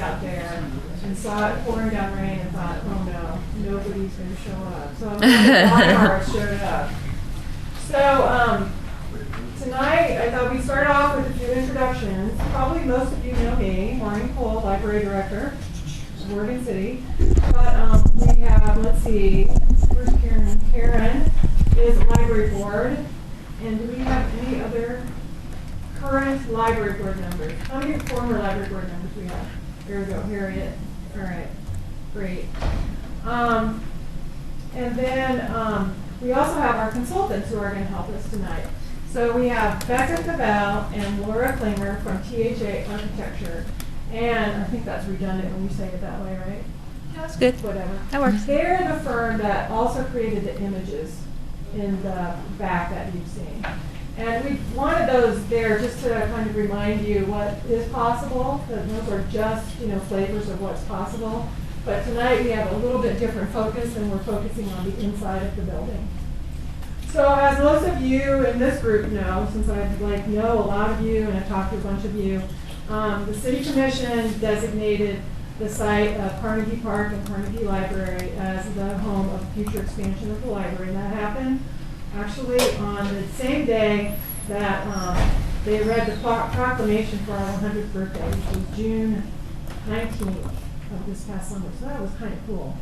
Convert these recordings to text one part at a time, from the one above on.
out there and saw it pouring down rain and thought, oh no, nobody's going to show up. So diehards showed up. So tonight I thought we'd start off with a few introductions. Probably most of you know me, Maureen Cole, Library Director of Oregon City. But we have, let's see, where's Karen? Karen is Library Board. And do we have any other current library board members? How many former library board members do we have? There we go, Harriet. All right, great. And then we also have our consultants who are going to help us tonight. So we have Becca Cavell and Laura Klinger from THA Architecture. And I think that's redundant when you say it that way, right? That's good. Whatever. That works. They're the firm that also created the images in the back that you've seen. And we wanted those there just to kind of remind you what is possible. That those are just, flavors of what's possible. But tonight we have a little bit different focus, and we're focusing on the inside of the building. So as most of you in this group know, since I know a lot of you and I've talked to a bunch of you, the City Commission designated the site of Carnegie Park and Carnegie Library as the home of future expansion of the library. And that happened actually on the same day that they read the proclamation for our 100th birthday, which was June 19th of this past summer. So that was kind of cool.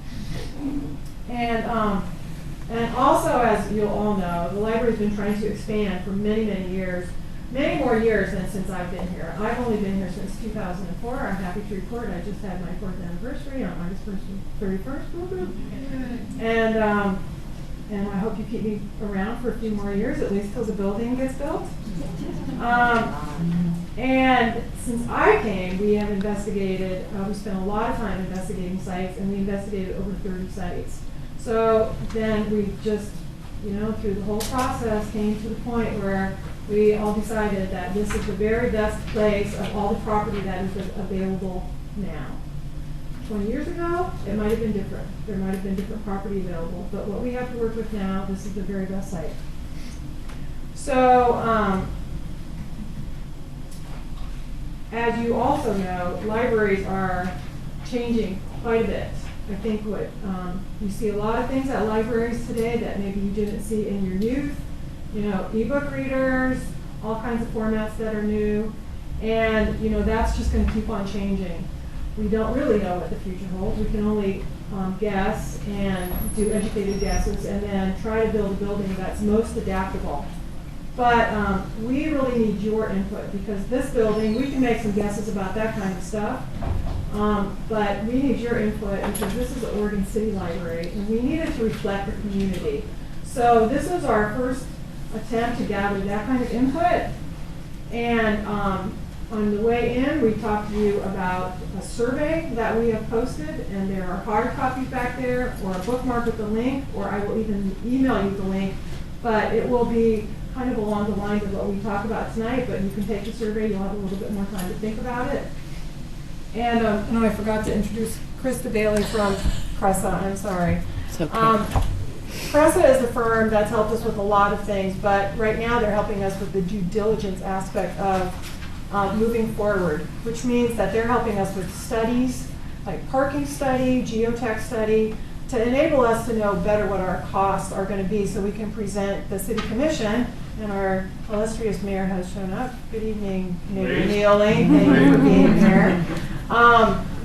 And also, as you'll all know, the library's been trying to expand for many, many years. Many more years than since I've been here. I've only been here since 2004. I'm happy to report I just had my 4th anniversary on August 31st. And I hope you keep me around for a few more years, at least till the building gets built. And since I came, we have investigated, we spent a lot of time investigating sites, and we investigated over 30 sites. So then we just, through the whole process, came to the point where we all decided that this is the very best place of all the property that is available now. 20 years ago, it might have been different. There might have been different property available. But what we have to work with now, this is the very best site. So, as you also know, libraries are changing quite a bit. I think you see a lot of things at libraries today that maybe you didn't see in your youth. E-book readers, all kinds of formats that are new, and that's just going to keep on changing. We don't really know what the future holds. We can only guess and do educated guesses, and then try to build a building that's most adaptable. But we really need your input, because this building, we can make some guesses about that kind of stuff, but we need your input because this is the Oregon City Library, and we need it to reflect the community. So this is our first attempt to gather that kind of input. And on the way in, we talked to you about a survey that we have posted, and there are hard copies back there, or a bookmark with the link, or I will even email you the link, but it will be kind of along the lines of what we talk about tonight, but you can take the survey, you'll have a little bit more time to think about it. And I forgot to introduce Krista Daly from Cressa, I'm sorry. It's okay. Cressa is the firm that's helped us with a lot of things, but right now they're helping us with the due diligence aspect of moving forward, which means that they're helping us with studies, like parking study, geotech study, to enable us to know better what our costs are going to be so we can present the City Commission, and our illustrious mayor has shown up. Good evening, Mayor Neely. Thank you for being here.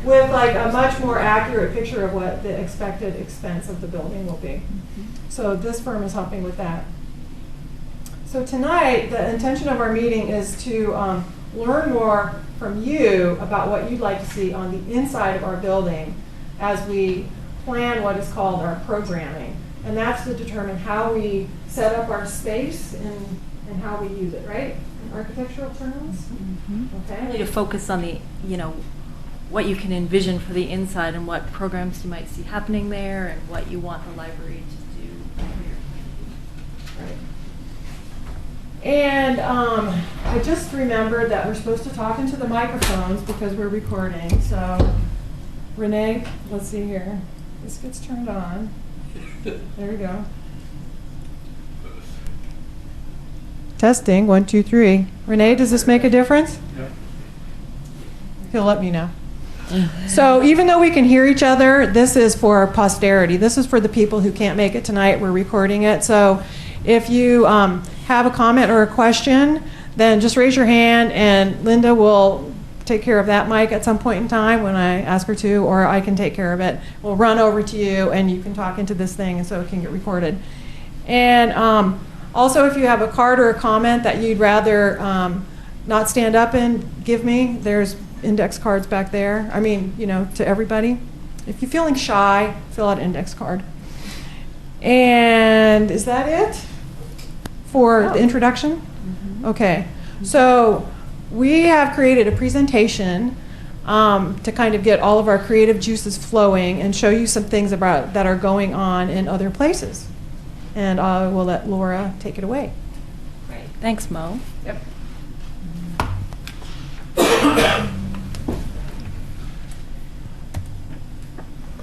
With a much more accurate picture of what the expected expense of the building will be. So this firm is helping with that. So tonight, the intention of our meeting is to learn more from you about what you'd like to see on the inside of our building as we plan what is called our programming. And that's to determine how we set up our space and how we use it, right? In architectural terms? Mm-hmm. Okay. Really to focus on the, what you can envision for the inside and what programs you might see happening there and what you want the library to do for your community. Right. And I just remembered that we're supposed to talk into the microphones because we're recording. So, Renee, let's see here. This gets turned on. There we go. Testing, 1, 2, 3. Renee, does this make a difference? Yep. He'll let me know. So even though we can hear each other, this is for posterity. This is for the people who can't make it tonight. We're recording it. So if you have a comment or a question, then just raise your hand and Linda will take care of that mic at some point in time when I ask her to, or I can take care of it. We'll run over to you and you can talk into this thing and so it can get recorded. And also if you have a card or a comment that you'd rather not stand up and give me, there's index cards back there. I mean, you know, to everybody. If you're feeling shy, fill out an index card. And is that it for the introduction? Mm-hmm. Okay. So we have created a presentation to kind of get all of our creative juices flowing and show you some things about that are going on in other places. And I will let Laura take it away. Great. Thanks, Mo. Yep.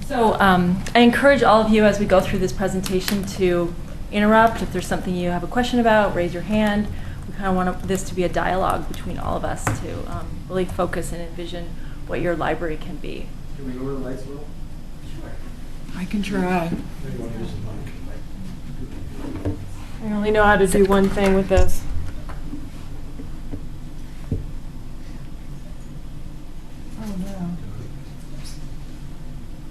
So I encourage all of you as we go through this presentation to interrupt. If there's something you have a question about, raise your hand. We kind of want this to be a dialogue between all of us to really focus and envision what your library can be. Can we lower the lights a little? Sure. I can try. Maybe you want to use the mic. I only know how to do one thing with this. Oh, no.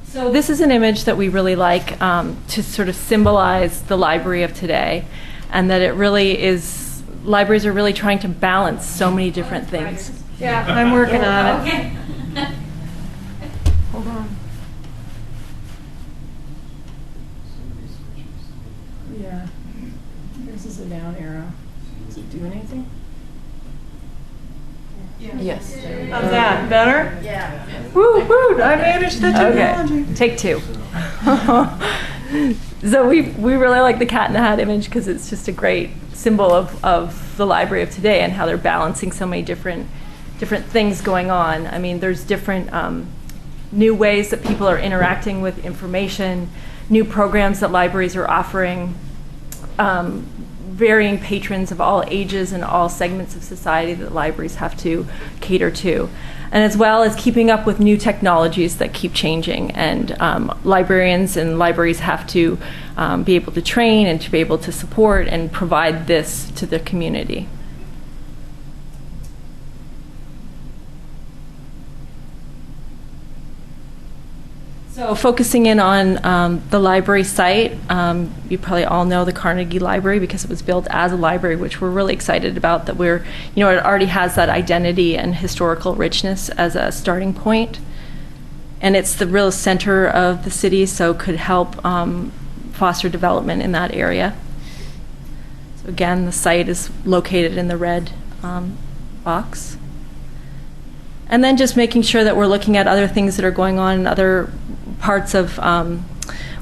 So this is an image that we really like to sort of symbolize the library of today, and that it really is, libraries are really trying to balance so many different things. Yeah, I'm working on it. Okay. Hold on. Yeah. This is a down arrow. Does it do anything? Yes. How's that? Better? Yeah. Woo, woo, I managed the technology. Okay, take two. So we really like the cat in the hat image because it's just a great symbol of the library of today and how they're balancing so many different things going on. I mean, there's different new ways that people are interacting with information, new programs that libraries are offering, varying patrons of all ages and all segments of society that libraries have to cater to, and as well as keeping up with new technologies that keep changing. And librarians and libraries have to be able to train and to be able to support and provide this to the community. So focusing in on the library site, you probably all know the Carnegie Library because it was built as a library, which we're really excited about, that it already has that identity and historical richness as a starting point. And it's the real center of the city, so could help foster development in that area. So again, the site is located in the red box. And then just making sure that we're looking at other things that are going on in other parts of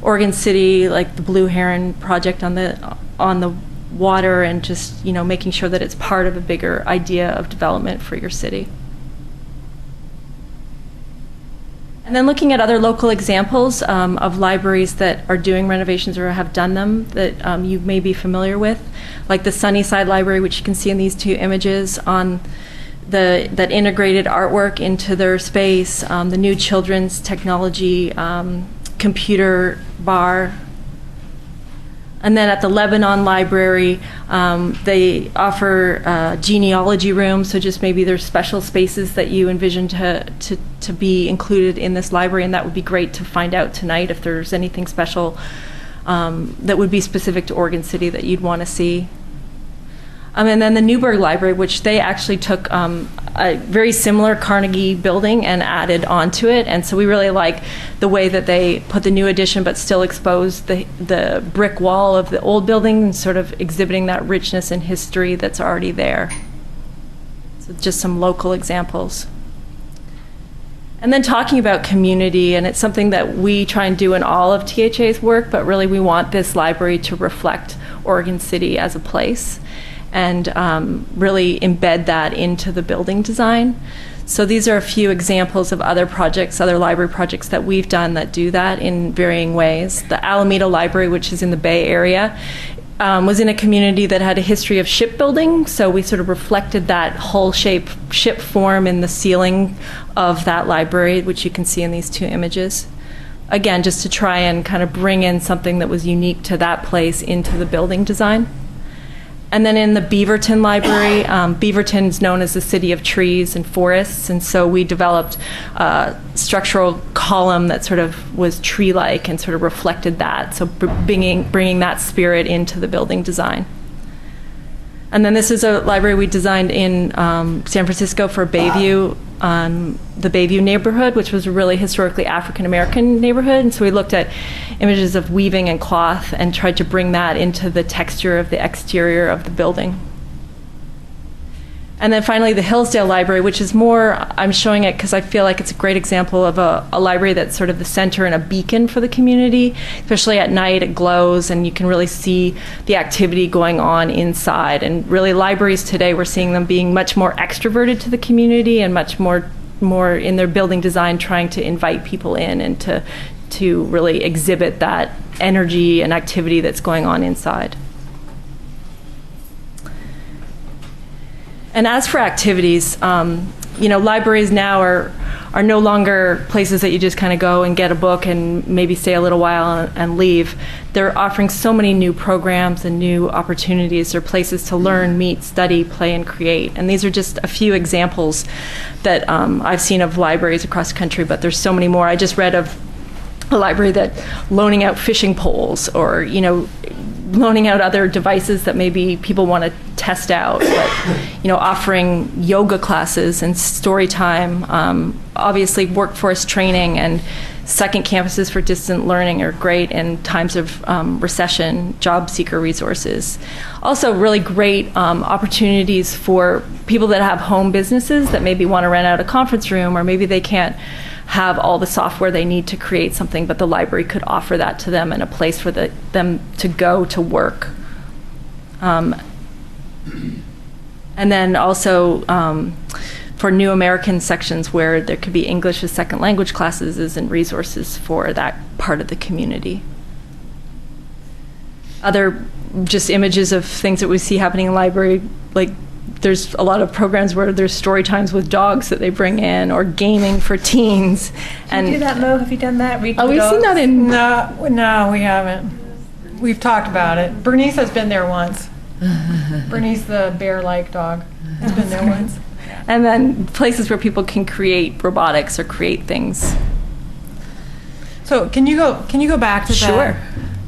Oregon City, like the Blue Heron project on the water, and just making sure that it's part of a bigger idea of development for your city. And then looking at other local examples of libraries that are doing renovations or have done them that you may be familiar with, like the Sunnyside Library, which you can see in these two images on that integrated artwork into their space, the new children's technology computer bar. And then at the Lebanon Library, they offer genealogy rooms, so just maybe there's special spaces that you envision to be included in this library, and that would be great to find out tonight if there's anything special that would be specific to Oregon City that you'd want to see. And then the Newburgh Library, which they actually took a very similar Carnegie building and added onto it. And so we really like the way that they put the new addition but still exposed the brick wall of the old building, and sort of exhibiting that richness and history that's already there. So just some local examples. And then talking about community, and it's something that we try and do in all of THA's work, but really we want this library to reflect Oregon City as a place, and really embed that into the building design. So these are a few examples of other projects, other library projects that we've done that do that in varying ways. The Alameda Library, which is in the Bay Area, was in a community that had a history of shipbuilding, so we sort of reflected that whole ship form in the ceiling of that library, which you can see in these two images. Again, just to try and kind of bring in something that was unique to that place into the building design. And then in the Beaverton Library, Beaverton is known as the city of trees and forests, and so we developed a structural column that sort of was tree-like and sort of reflected that, so bringing that spirit into the building design. And then this is a library we designed in San Francisco for Bayview, the Bayview neighborhood, which was a really historically African-American neighborhood. And so we looked at images of weaving and cloth and tried to bring that into the texture of the exterior of the building. And then finally, the Hillsdale Library, which is more, I'm showing it because I feel like it's a great example of a library that's sort of the center and a beacon for the community. Especially at night, it glows, and you can really see the activity going on inside. And really, libraries today, we're seeing them being much more extroverted to the community and much more in their building design, trying to invite people in and to really exhibit that energy and activity that's going on inside. And as for activities, libraries now are no longer places that you just kind of go and get a book and maybe stay a little while and leave. They're offering so many new programs and new opportunities. They're places to learn, meet, study, play, and create. And these are just a few examples that I've seen of libraries across the country, but there's so many more. I just read of a library that loaning out fishing poles or, loaning out other devices that maybe people want to test out, but offering yoga classes and story time. Obviously, workforce training and second campuses for distant learning are great in times of recession, job seeker resources. Also, really great opportunities for people that have home businesses that maybe want to rent out a conference room, or maybe they can't have all the software they need to create something, but the library could offer that to them and a place for them to go to work. And then also for New American sections where there could be English as second language classes and resources for that part of the community. Other just images of things that we see happening in the library, like there's a lot of programs where there's story times with dogs that they bring in, or gaming for teens. Can you do that, Mo? Have you done that? We've seen that in... No, we haven't. We've talked about it. Bernice has been there once. Bernice, the bear-like dog, has been there once. And then places where people can create robotics or create things. So can you go back to Sure.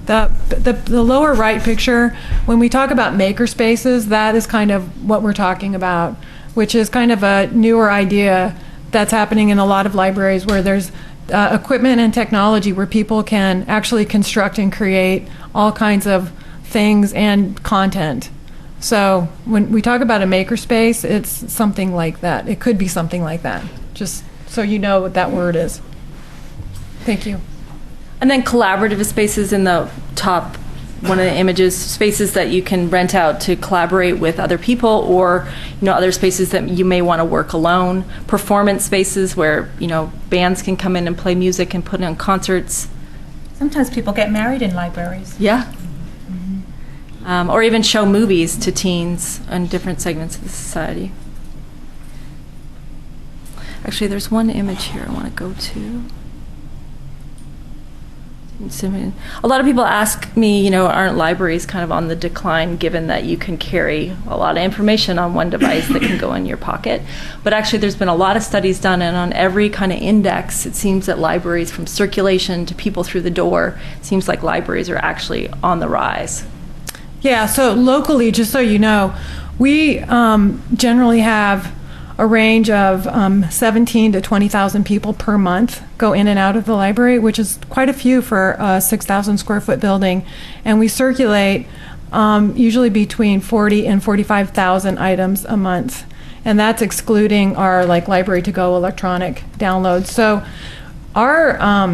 The lower right picture? When we talk about maker spaces, that is kind of what we're talking about, which is kind of a newer idea that's happening in a lot of libraries, where there's equipment and technology where people can actually construct and create all kinds of things and content. So when we talk about a makerspace, it's something like that. It could be something like that, just so you know what that word is. Thank you. And then collaborative spaces in the top one of the images, spaces that you can rent out to collaborate with other people, or other spaces that you may want to work alone. Performance spaces where bands can come in and play music and put on concerts. Sometimes people get married in libraries. Yeah. Or even show movies to teens in different segments of the society. Actually, there's one image here I want to go to. A lot of people ask me, aren't libraries kind of on the decline, given that you can carry a lot of information on one device that can go in your pocket? But actually, there's been a lot of studies done, and on every kind of index, it seems that libraries, from circulation to people through the door, it seems like libraries are actually on the rise. Yeah, so locally, just so you know, we generally have a range of 17 to 20,000 people per month go in and out of the library, which is quite a few for a 6,000 square foot building. And we circulate usually between 40 and 45,000 items a month. And that's excluding our library to go electronic downloads. So our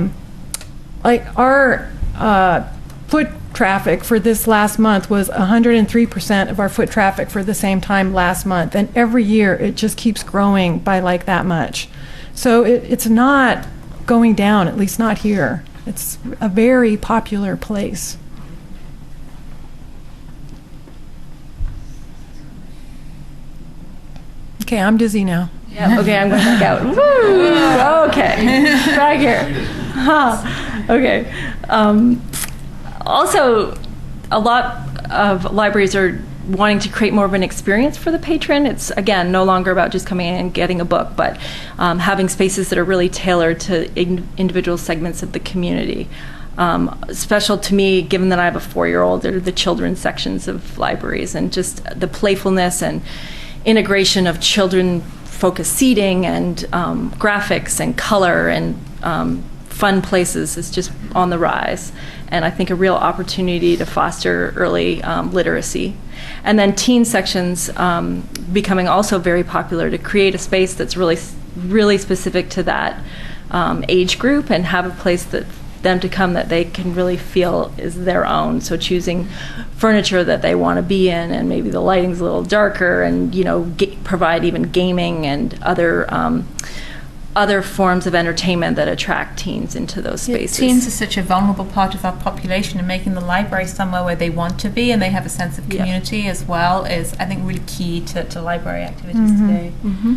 foot traffic for this last month was 103% of our foot traffic for the same time last month, and every year it just keeps growing by that much. So it's not going down, at least not here. It's a very popular place. Okay, I'm dizzy now. Yeah, okay, I'm going back out. Woo! Okay, back here. Huh. Okay. Also, a lot of libraries are wanting to create more of an experience for the patron. It's, again, no longer about just coming in and getting a book, but having spaces that are really tailored to individual segments of the community. Special to me, given that I have a 4-year-old, are the children's sections of libraries, and just the playfulness and integration of children-focused seating and graphics and color and fun places is just on the rise. And I think a real opportunity to foster early literacy. And then teen sections becoming also very popular, to create a space that's really specific to that age group, and have a place that them to come that they can really feel is their own. So choosing furniture that they want to be in, and maybe the lighting's a little darker, and provide even gaming and other forms of entertainment that attract teens into those spaces. Teens are such a vulnerable part of our population, and making the library somewhere where they want to be and they have a sense of community as well is, I think, really key to library activities today. Mm-hmm.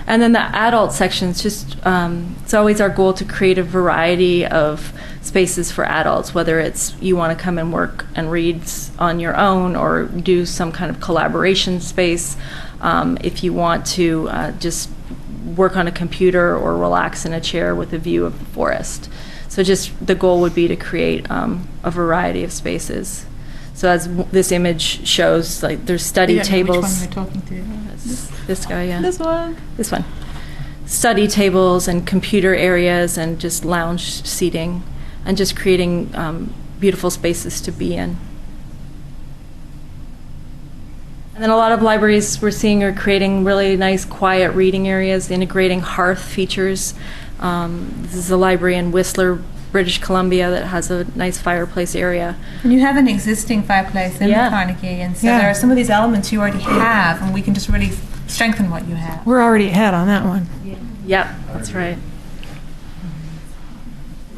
And then the adult sections, just it's always our goal to create a variety of spaces for adults, whether it's you want to come and work and read on your own, or do some kind of collaboration space. If you want to just work on a computer or relax in a chair with a view of the forest. So just the goal would be to create a variety of spaces. So as this image shows, like there's study tables. Which one we're talking to? This guy, yeah. This one. This one. Study tables and computer areas and just lounge seating, and just creating beautiful spaces to be in. And then a lot of libraries we're seeing are creating really nice quiet reading areas, integrating hearth features. This is a library in Whistler, British Columbia, that has a nice fireplace area. And you have an existing fireplace in Yeah. Carnegie, and so there are some of these elements you already have, and we can just really strengthen what you have. We're already ahead on that one. Yep, that's right.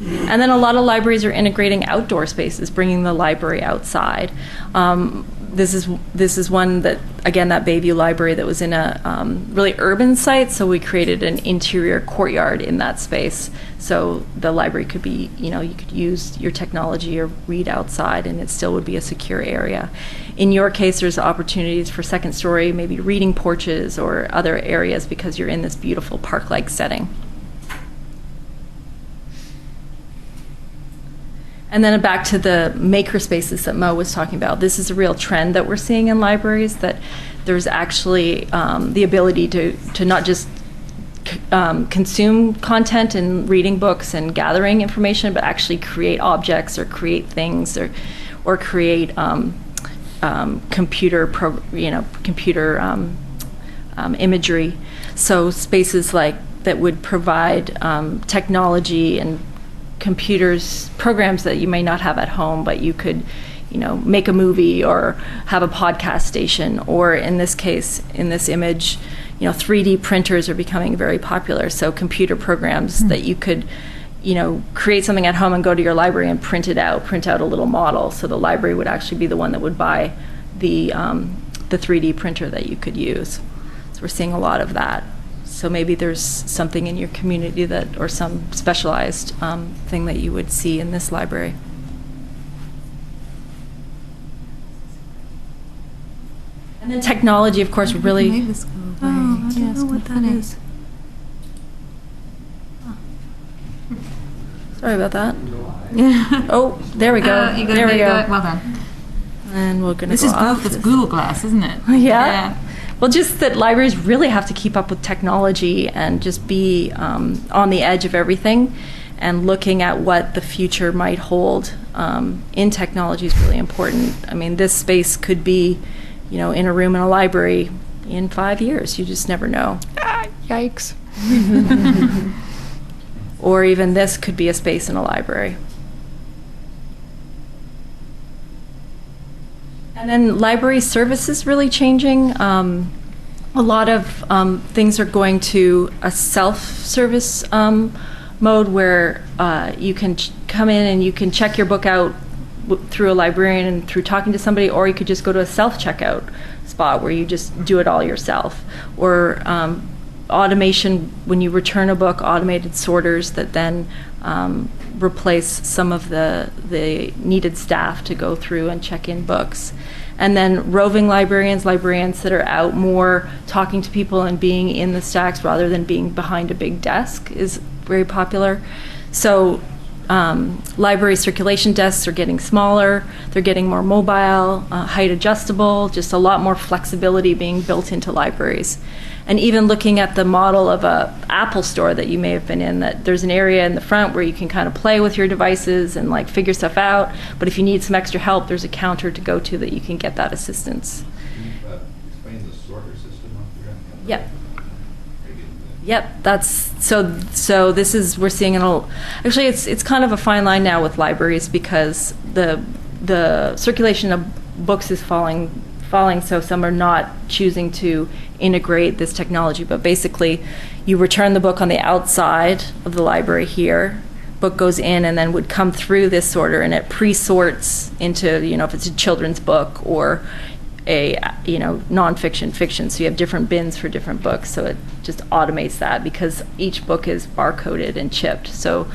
And then a lot of libraries are integrating outdoor spaces, bringing the library outside. This is one that, again, that Bayview Library that was in a really urban site, so we created an interior courtyard in that space. So the library could be, you could use your technology or read outside, and it still would be a secure area. In your case, there's opportunities for second story, maybe reading porches or other areas, because you're in this beautiful park-like setting. And then back to the maker spaces that Mo was talking about. This is a real trend that we're seeing in libraries, that there's actually the ability to not just consume content and reading books and gathering information, but actually create objects or create things or create computer imagery. So spaces like that would provide technology and programs that you may not have at home, but you could, make a movie or have a podcast station, or in this case, in this image, 3D printers are becoming very popular. So computer programs that you could, create something at home and go to your library and print out a little model. So the library would actually be the one that would buy the 3D printer that you could use. So we're seeing a lot of that. So maybe there's something in your community or some specialized thing that you would see in this library. And then technology, of course, really. Made this go away. Oh, I don't know what that is. Sorry about that. Oh, there we go. There we go. Well done. And we're going to This go is off. Google Glass, isn't it? Yeah. Well, just that libraries really have to keep up with technology and just be on the edge of everything, and looking at what the future might hold in technology is really important. I mean, this space could be, in a room in a library in 5 years. You just never know. Yikes. Or even this could be a space in a library. And then library services really changing. A lot of things are going to a self-service mode, where you can come in and you can check your book out through a librarian and through talking to somebody, or you could just go to a self-checkout. spot where you just do it all yourself, or automation when you return a book, automated sorters that then replace some of the needed staff to go through and check in books. And then roving librarians that are out more talking to people and being in the stacks rather than being behind a big desk is very popular. So library circulation desks are getting smaller, they're getting more mobile, height adjustable, just a lot more flexibility being built into libraries. And even looking at the model of a Apple store that you may have been in, that there's an area in the front where you can kind of play with your devices and like figure stuff out, but if you need some extra help, there's a counter to go to that you can get that assistance. Can you explain the sorter system up there? Yep. Yep, that's so this is, we're seeing actually it's kind of a fine line now with libraries because the circulation of books is falling, so some are not choosing to integrate this technology, but basically you return the book on the outside of the library here, book goes in and then would come through this sorter and it pre-sorts into, if it's a children's book or a nonfiction, fiction, so you have different bins for different books, so it just automates that because each book is barcoded and chipped, so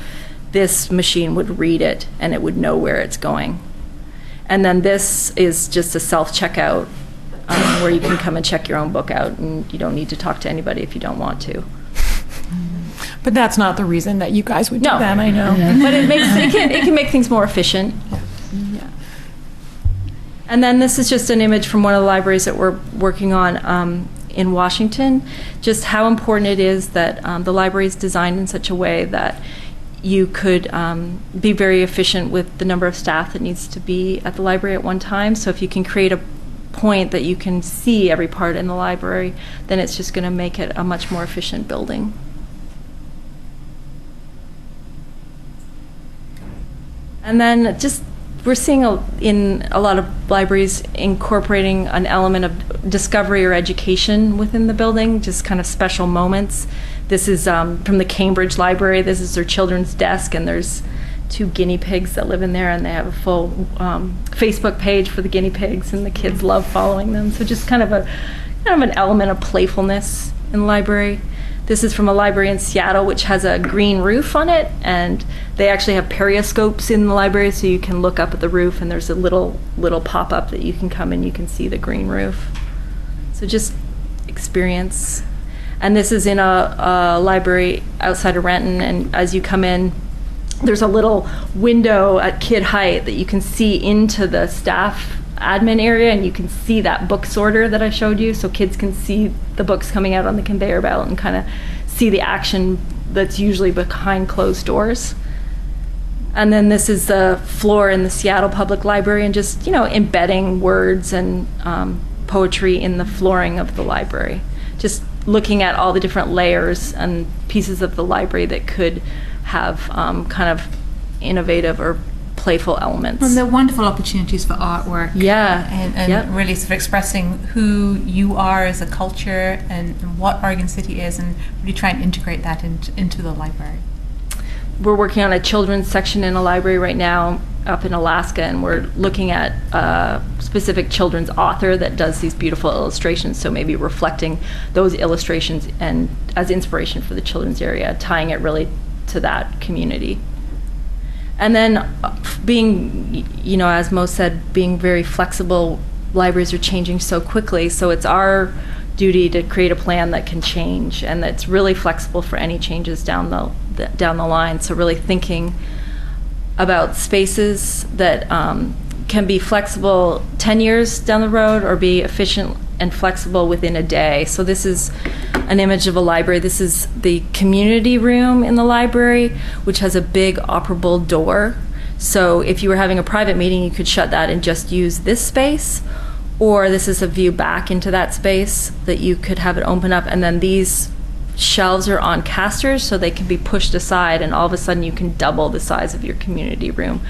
this machine would read it and it would know where it's going. And then this is just a self-checkout where you can come and check your own book out and you don't need to talk to anybody if you don't want to. But that's not the reason that you guys would do No. that, I know. But it can make things more efficient. Yeah. And then this is just an image from one of the libraries that we're working on in Washington, just how important it is that the library is designed in such a way that you could be very efficient with the number of staff that needs to be at the library at one time. So if you can create a point that you can see every part in the library, then it's just going to make it a much more efficient building. And then just we're seeing in a lot of libraries incorporating an element of discovery or education within the building, just kind of special moments. This is from the Cambridge Library. This is their children's desk, and there's 2 guinea pigs that live in there, and they have a full Facebook page for the guinea pigs, and the kids love following them. So just kind of an element of playfulness in the library. This is from a library in Seattle, which has a green roof on it, and they actually have periscopes in the library, so you can look up at the roof, and there's a little pop-up that you can come and you can see the green roof. So just experience. And this is in a library outside of Renton, and as you come in, there's a little window at kid height that you can see into the staff admin area, and you can see that book sorter that I showed you, so kids can see the books coming out on the conveyor belt and kind of see the action that's usually behind closed doors. And then this is the floor in the Seattle Public Library, and just embedding words and poetry in the flooring of the library, just looking at all the different layers and pieces of the library that could have kind of innovative or playful elements. And there are wonderful opportunities for artwork. Yeah. And Yep. really sort of expressing who you are as a culture and what Oregon City is, and really try and integrate that into the library. We're working on a children's section in a library right now up in Alaska, and we're looking at a specific children's author that does these beautiful illustrations, so maybe reflecting those illustrations and as inspiration for the children's area, tying it really to that community. And then being, as Mo said, being very flexible. Libraries are changing so quickly, so it's our duty to create a plan that can change and that's really flexible for any changes down the line. So really thinking about spaces that can be flexible 10 years down the road or be efficient and flexible within a day. So this is an image of a library. This is the community room in the library, which has a big operable door. So if you were having a private meeting, you could shut that and just use this space. Or this is a view back into that space that you could have it open up. And then these shelves are on casters, so they can be pushed aside, and all of a sudden you can double the size of your community room.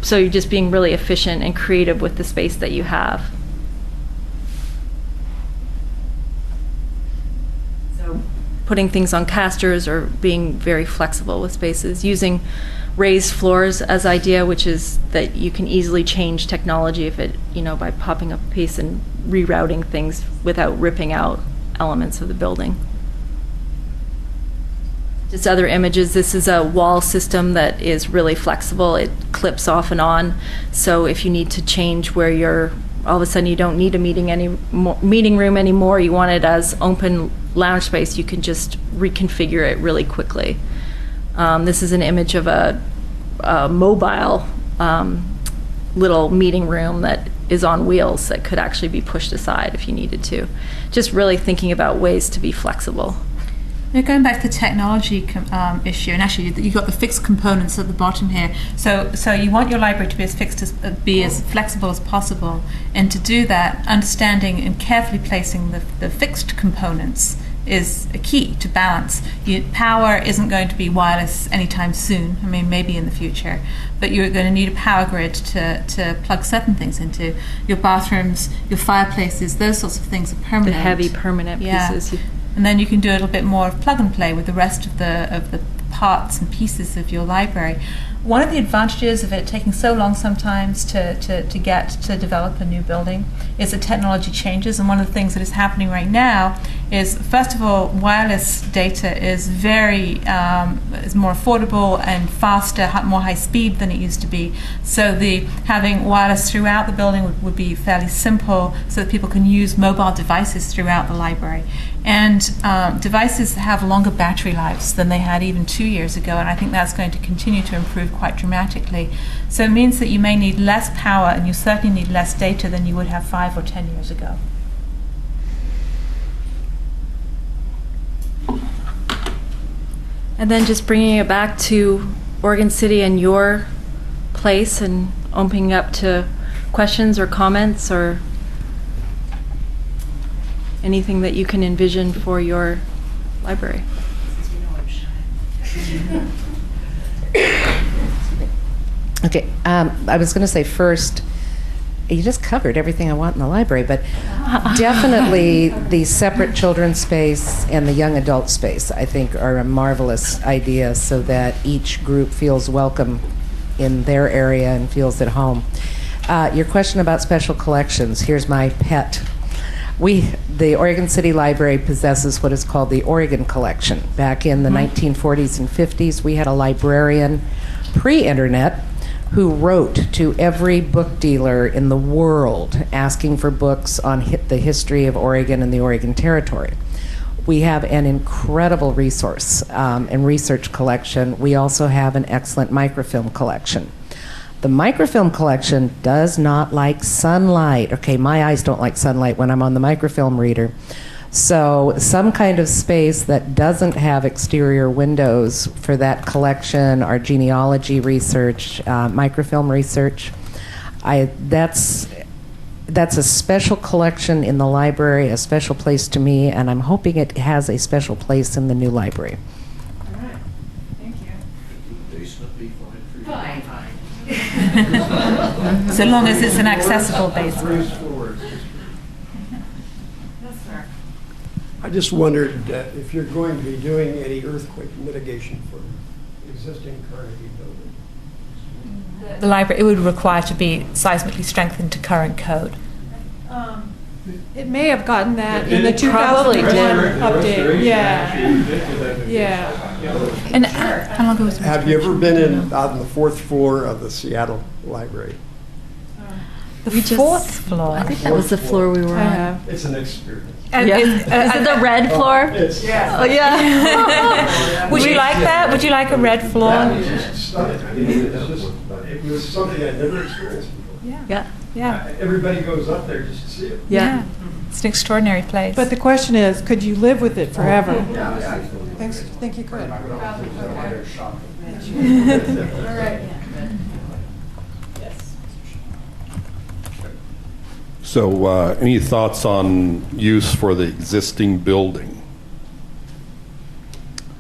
So you're just being really efficient and creative with the space that you have. So putting things on casters or being very flexible with spaces, using raised floors as idea, which is that you can easily change technology if it, by popping up a piece and rerouting things without ripping out elements of the building. Just other images, this is a wall system that is really flexible. It clips off and on. So if you need to change where you're, all of a sudden you don't need a meeting room anymore, you want it as open lounge space, you can just reconfigure it really quickly. This is an image of a mobile little meeting room that is on wheels that could actually be pushed aside if you needed to. Just really thinking about ways to be flexible. Now, going back to the technology issue, and actually you've got the fixed components at the bottom here. So you want your library to be as flexible as possible, and to do that, understanding and carefully placing the fixed components is a key to balance. Power isn't going to be wireless anytime soon. I mean, maybe in the future, but you're going to need a power grid to plug certain things into. Your bathrooms, your fireplaces, those sorts of things are permanent. The heavy permanent pieces. And then you can do a little bit more of plug and play with the rest of the parts and pieces of your library. One of the advantages of it taking so long sometimes to get to develop a new building is that technology changes, and one of the things that is happening right now is, first of all, wireless data is is more affordable and faster, more high speed than it used to be. So having wireless throughout the building would be fairly simple, so that people can use mobile devices throughout the library. And devices have longer battery lives than they had even 2 years ago, and I think that's going to continue to improve quite dramatically. So it means that you may need less power, and you certainly need less data than you would have 5 or 10 years ago. And then just bringing it back to Oregon City and your place, and opening up to questions or comments or anything that you can envision for your library. Okay, I was going to say first, you just covered everything I want in the library, but definitely the separate children's space and the young adult space, I think, are a marvelous idea, so that each group feels welcome in their area and feels at home. Your question about special collections, here's my pet. The Oregon City Library possesses what is called the Oregon Collection. Back in the 1940s and 50s, we had a librarian, pre-internet, who wrote to every book dealer in the world asking for books on the history of Oregon and the Oregon Territory. We have an incredible resource and research collection. We also have an excellent microfilm collection. The microfilm collection does not like sunlight. Okay, my eyes don't like sunlight when I'm on the microfilm reader. So some kind of space that doesn't have exterior windows for that collection, our genealogy research, microfilm research, that's a special collection in the library, a special place to me, and I'm hoping it has a special place in the new library. All right, thank you. Basement be fine for you? Fine. So long as it's an accessible basement. Raised floors. Yes, sir. I just wondered if you're going to be doing any earthquake mitigation for existing Carnegie building. The library, it would require to be seismically strengthened to current code. It may have gotten that in It the probably 2001 did. update. Yeah. And how long ago was it? Have you ever been on the 4th floor of the Seattle Library? The We just- fourth floor. I think that was the floor we were I on. have. It's an experience. And Yeah. is- Is it the red floor? It's Oh, yeah. Would you like that? Would you like a red floor? just stunning. I mean, it was something I'd never experienced before. Yeah. Yeah. Everybody goes up there just to see it. Yeah. It's an extraordinary place. But the question is, could you live with it forever? Yeah, Think you could? So, any thoughts on use for the existing building?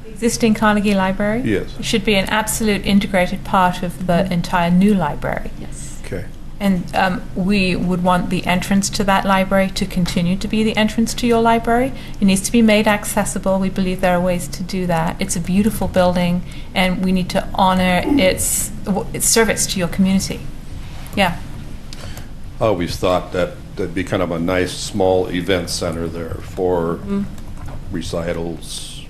Existing Carnegie Library? Yes. It should be an absolute integrated part of the entire new library. Yes. Okay. And we would want the entrance to that library to continue to be the entrance to your library. It needs to be made accessible. We believe there are ways to do that. It's a beautiful building, and we need to honor its service to your community. Yeah. I always thought that there'd be kind of a nice, small event center there for recitals,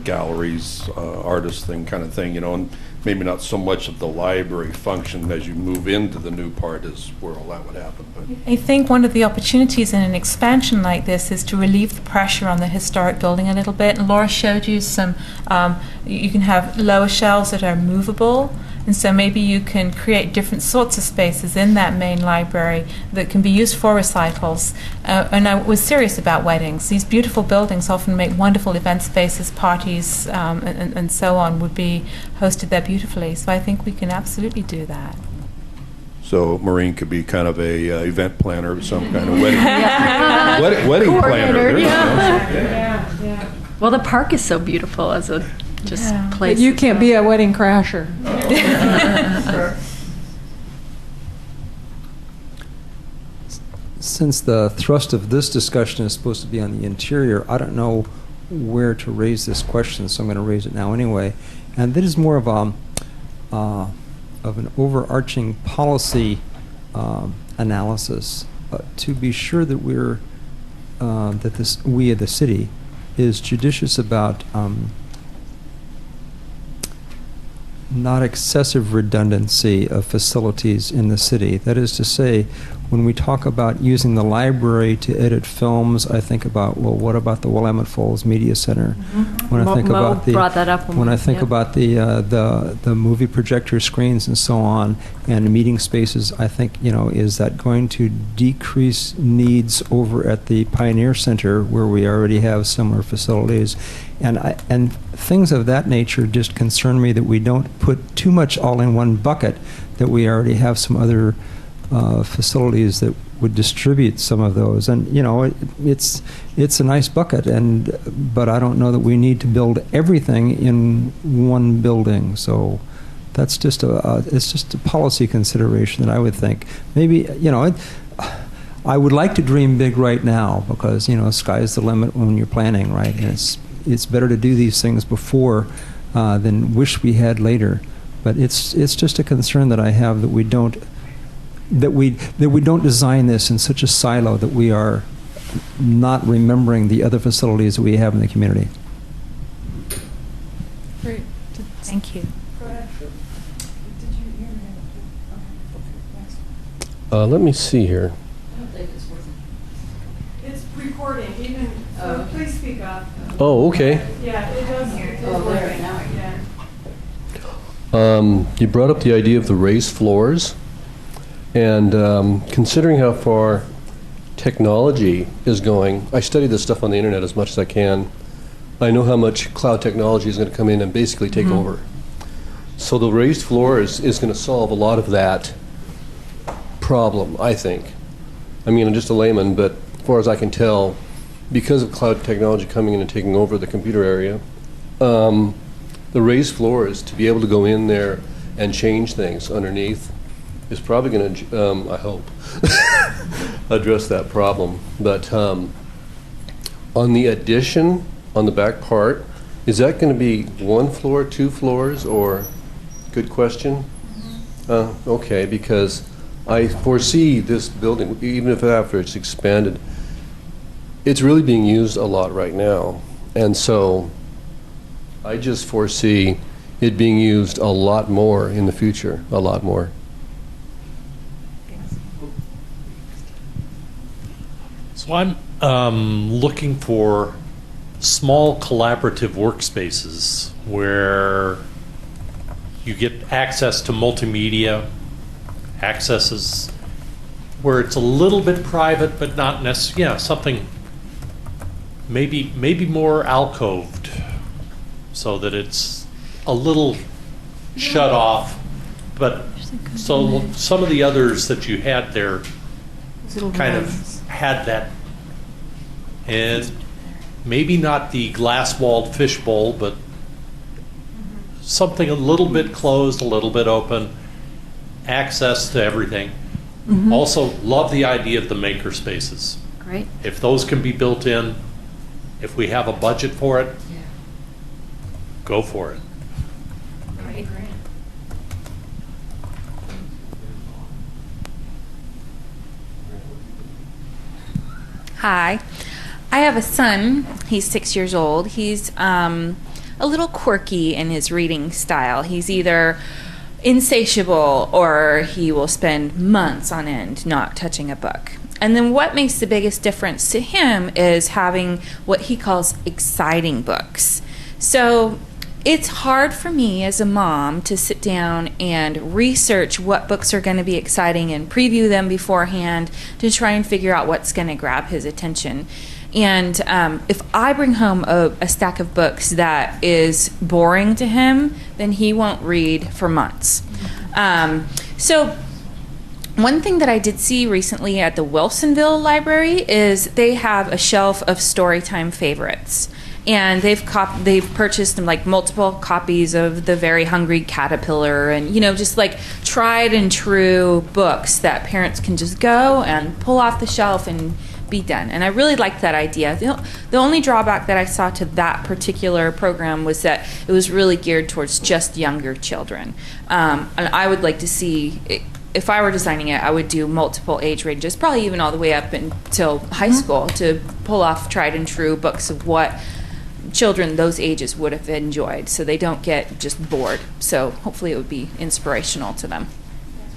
galleries, artist thing, kind of thing, and maybe not so much of the library function as you move into the new part is where all that would happen. But I think one of the opportunities in an expansion like this is to relieve the pressure on the historic building a little bit. And Laura showed you some, you can have lower shelves that are movable. And so maybe you can create different sorts of spaces in that main library that can be used for recitals. And I was serious about weddings. These beautiful buildings often make wonderful event spaces, parties, and so on would be hosted there beautifully. So I think we can absolutely do that. so Maureen could be kind of a event planner of some kind of wedding planner. There you go. Yeah. Well, the park is so beautiful as a just place. But you can't be a wedding crasher. Since the thrust of this discussion is supposed to be on the interior, I don't know where to raise this question, so I'm going to raise it now anyway. And that is more of an overarching policy analysis to be sure that we, the city, is judicious about not excessive redundancy of facilities in the city. That is to say, when we talk about using the library to edit films, I think about, well, what about the Willamette Falls Media Center? When I think about the brought that up when I think about the movie projector screens and so on, and meeting spaces, I think, is that going to decrease needs over at the Pioneer Center where we already have similar facilities? And things of that nature just concern me, that we don't put too much all in one bucket, that we already have some other facilities that would distribute some of those. And it's a nice bucket, but I don't know that we need to build everything in one building. So that's just it's just a policy consideration that I would think maybe I would like to dream big right now, because sky's the limit when you're planning, right? And it's better to do these things before than wish we had later. But it's just a concern that I have, that we don't design this in such a silo that we are not remembering the other facilities that we have in the community. Great. Thank you. Go ahead. Did you hear me? Okay, next. Let me see here. It's recording, even, so please speak up. Oh, okay. Yeah, it does. It's working. Yeah. You brought up the idea of the raised floors, and considering how far technology is going, I study this stuff on the internet as much as I can. I know how much cloud technology is going to come in and basically take over. So the raised floors is going to solve a lot of that problem, I think. I mean, I'm just a layman, but as far as I can tell, because of cloud technology coming in and taking over the computer area, the raised floors, to be able to go in there and change things underneath, is probably going to, I hope, address that problem. But on the addition, on the back part, is that going to be 1 floor, 2 floors, or? Good question. Okay, because I foresee this building, even if after it's expanded, it's really being used a lot right now. And so I just foresee it being used a lot more in the future, a lot more. So I'm looking for small collaborative workspaces where you get access to multimedia, accesses where it's a little bit private, but not necessarily, something maybe more alcoved, so that it's a little shut off. But so some of the others that you had there kind of had that, and maybe not the glass-walled fishbowl, but something a little bit closed, a little bit open, access to everything. Also, love the idea of the maker spaces. Great. If those can be built in, if we have a budget for it, go for it. Hi. I have a son. He's 6 years old. He's a little quirky in his reading style. He's either insatiable or he will spend months on end not touching a book. And then what makes the biggest difference to him is having what he calls exciting books. So it's hard for me as a mom to sit down and research what books are going to be exciting and preview them beforehand to try and figure out what's going to grab his attention. And if I bring home a stack of books that is boring to him, then he won't read for months. So one thing that I did see recently at the Wilsonville Library is they have a shelf of Storytime favorites. And they've purchased like multiple copies of The Very Hungry Caterpillar, and just like tried and true books that parents can just go and pull off the shelf and be done. And I really liked that idea. The only drawback that I saw to that particular program was that it was really geared towards just younger children. And I would like to see, if I were designing it, I would do multiple age ranges, probably even all the way up until high school, to pull off tried and true books of what children those ages would have enjoyed, so they don't get just bored. So hopefully it would be inspirational to them.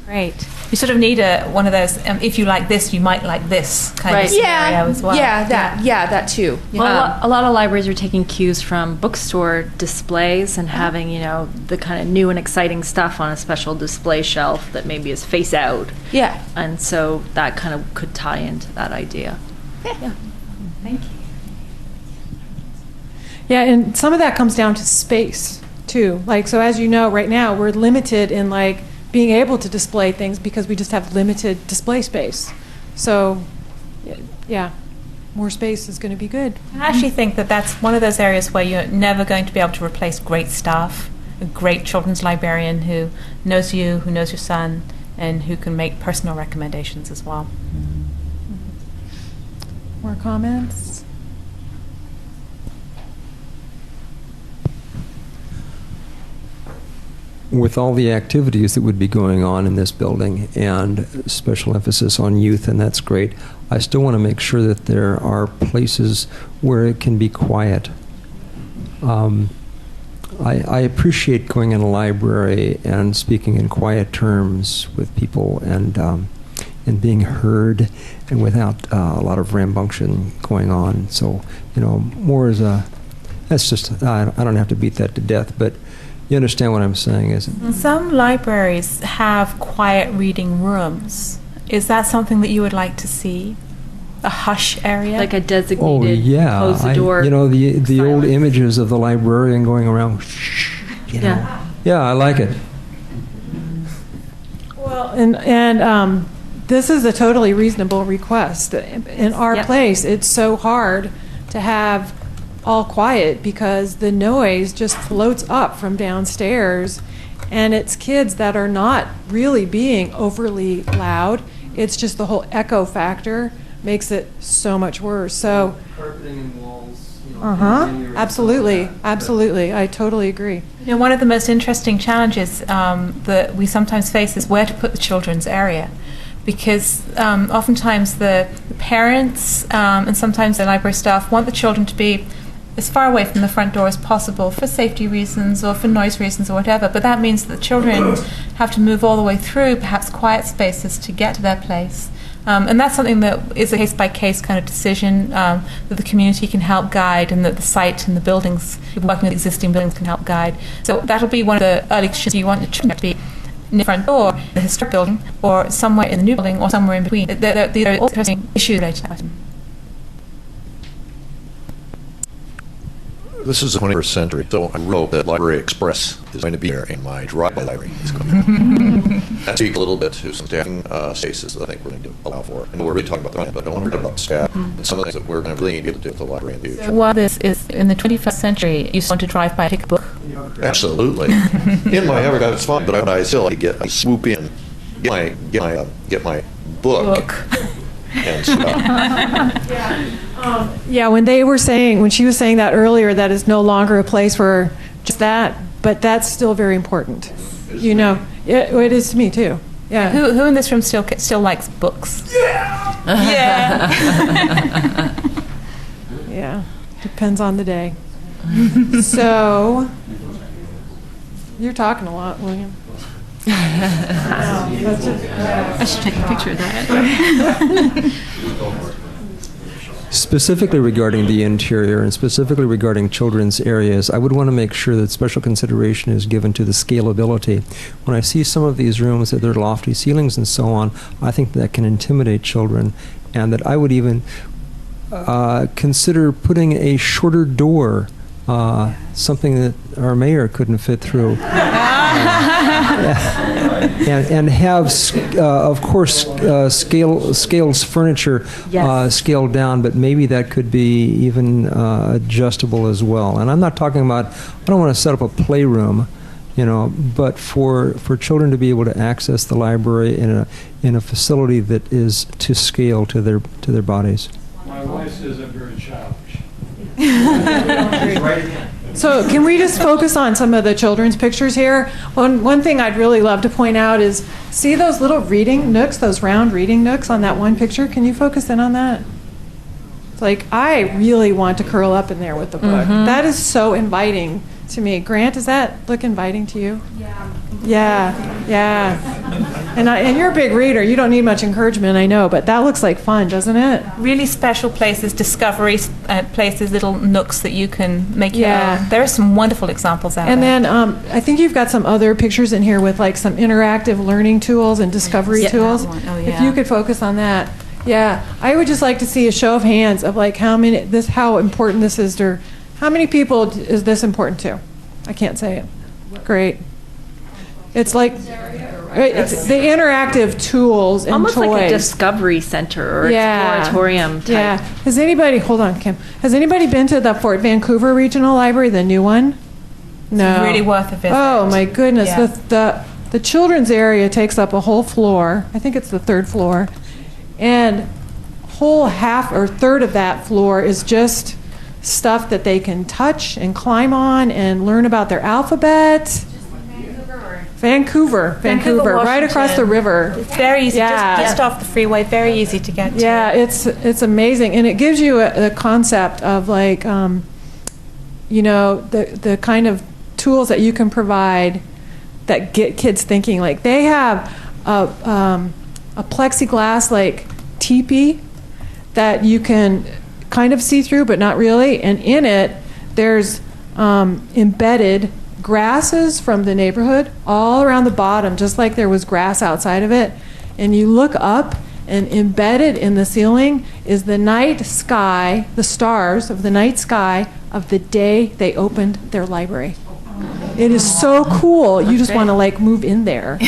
Great. You sort of need one of those, if you like this, you might like this kind of scenario as well. Yeah, that too. Well, a lot of libraries are taking cues from bookstore displays and having, the kind of new and exciting stuff on a special display shelf that maybe is face out. Yeah. And so that kind of could tie into that idea. Yeah. Thank you. Yeah, and some of that comes down to space too. Like, so as you know, right now we're limited in like being able to display things because we just have limited display space. So, yeah, more space is going to be good. I actually think that that's one of those areas where you're never going to be able to replace great staff, a great children's librarian who knows you, who knows your son, and who can make personal recommendations as well. More comments? With all the activities that would be going on in this building and special emphasis on youth, and that's great, I still want to make sure that there are places where it can be quiet. I appreciate going in a library and speaking in quiet terms with people and being heard and without a lot of rambunctious going on. So, more as that's just, I don't have to beat that to death, but you understand what I'm saying, isn't it? Some libraries have quiet reading rooms. Is that something that you would like to see? A hush area? Like a designated close the door. The old images of the librarian going around. Yeah. Yeah, I like it. Well, and this is a totally reasonable request. In our place, it's so hard to have all quiet because the noise just floats up from downstairs, and it's kids that are not really being overly loud. It's just the whole echo factor makes it so much worse. So carpeting and walls. Absolutely. I totally agree. One of the most interesting challenges that we sometimes face is where to put the children's area, because oftentimes the parents and sometimes the library staff want the children to be as far away from the front door as possible for safety reasons or for noise reasons or whatever, but that means that the children have to move all the way through perhaps quiet spaces to get to their place. And that's something that is a case-by-case kind of decision that the community can help guide, and that the site and the buildings, people working with existing buildings, can help guide. So that'll be one of the early decisions. You want the children to be near the front door, the historic building, or somewhere in the new building, or somewhere in between. These are all interesting issues related to that. This is the 21st century, so I hope that Library Express is going to be there in my drive-by library. And speak a little bit to some staffing spaces that I think we're going to allow for. And we're really talking about the plan, but I don't want to forget about staff and some of the things that we're going to really need to be able to do with the library in the future. So while this is in the 21st century, you want to drive by, pick a book? Absolutely. In my everyday, it's fun, but I still like to I swoop in, get my book. And yeah, when she was saying that earlier, that is no longer a place for just that, but that's still very important. It is to me too. Yeah. Who in this room still likes books? Yeah. Yeah. Yeah, depends on the day. So, you're talking a lot, William. I should take a picture of that. Specifically regarding the interior and specifically regarding children's areas, I would want to make sure that special consideration is given to the scalability. When I see some of these rooms with their lofty ceilings and so on, I think that can intimidate children, and that I would even consider putting a shorter door, something that our mayor couldn't fit through. And have, of course, scales furniture scaled down, but maybe that could be even adjustable as well. And I'm not talking about, I don't want to set up a playroom, but for children to be able to access the library in a facility that is to scale to their bodies. My wife says I'm very childish. So can we just focus on some of the children's pictures here? One thing I'd really love to point out is, see those little reading nooks, those round reading nooks on that one picture? Can you focus in on that? It's like, I really want to curl up in there with the book. That is so inviting to me. Grant, does that look inviting to you? Yeah. And you're a big reader. You don't need much encouragement, I know, but that looks like fun, doesn't it? Really special places, discovery places, little nooks that you can make your own. There are some wonderful examples out there. And then I think you've got some other pictures in here with like some interactive learning tools and discovery tools. Oh, If you could focus on that. Yeah, I would just like to see a show of hands of like how important this is to, how many people is this important to? I can't say it. Great. It's like it's the interactive tools and almost toys. like a discovery center or exploratorium type. Yeah. Has anybody, hold on, Kim. Has anybody been to the Fort Vancouver Regional Library, the new one? No. It's really worth a visit. Oh my goodness. Yeah. The children's area takes up a whole floor. I think it's the third floor. And whole half or third of that floor is just stuff that they can touch and climb on and learn about their alphabet. Vancouver, right across the river. It's very easy, just off the freeway, very easy to get to. Yeah, it's amazing. And it gives you a concept of like, the kind of tools that you can provide that get kids thinking. Like they have a plexiglass like teepee that you can kind of see through, but not really. And in it, there's embedded grasses from the neighborhood all around the bottom, just like there was grass outside of it. And you look up, and embedded in the ceiling is the night sky, the stars of the night sky of the day they opened their library. It is so cool. You just want to like move in there.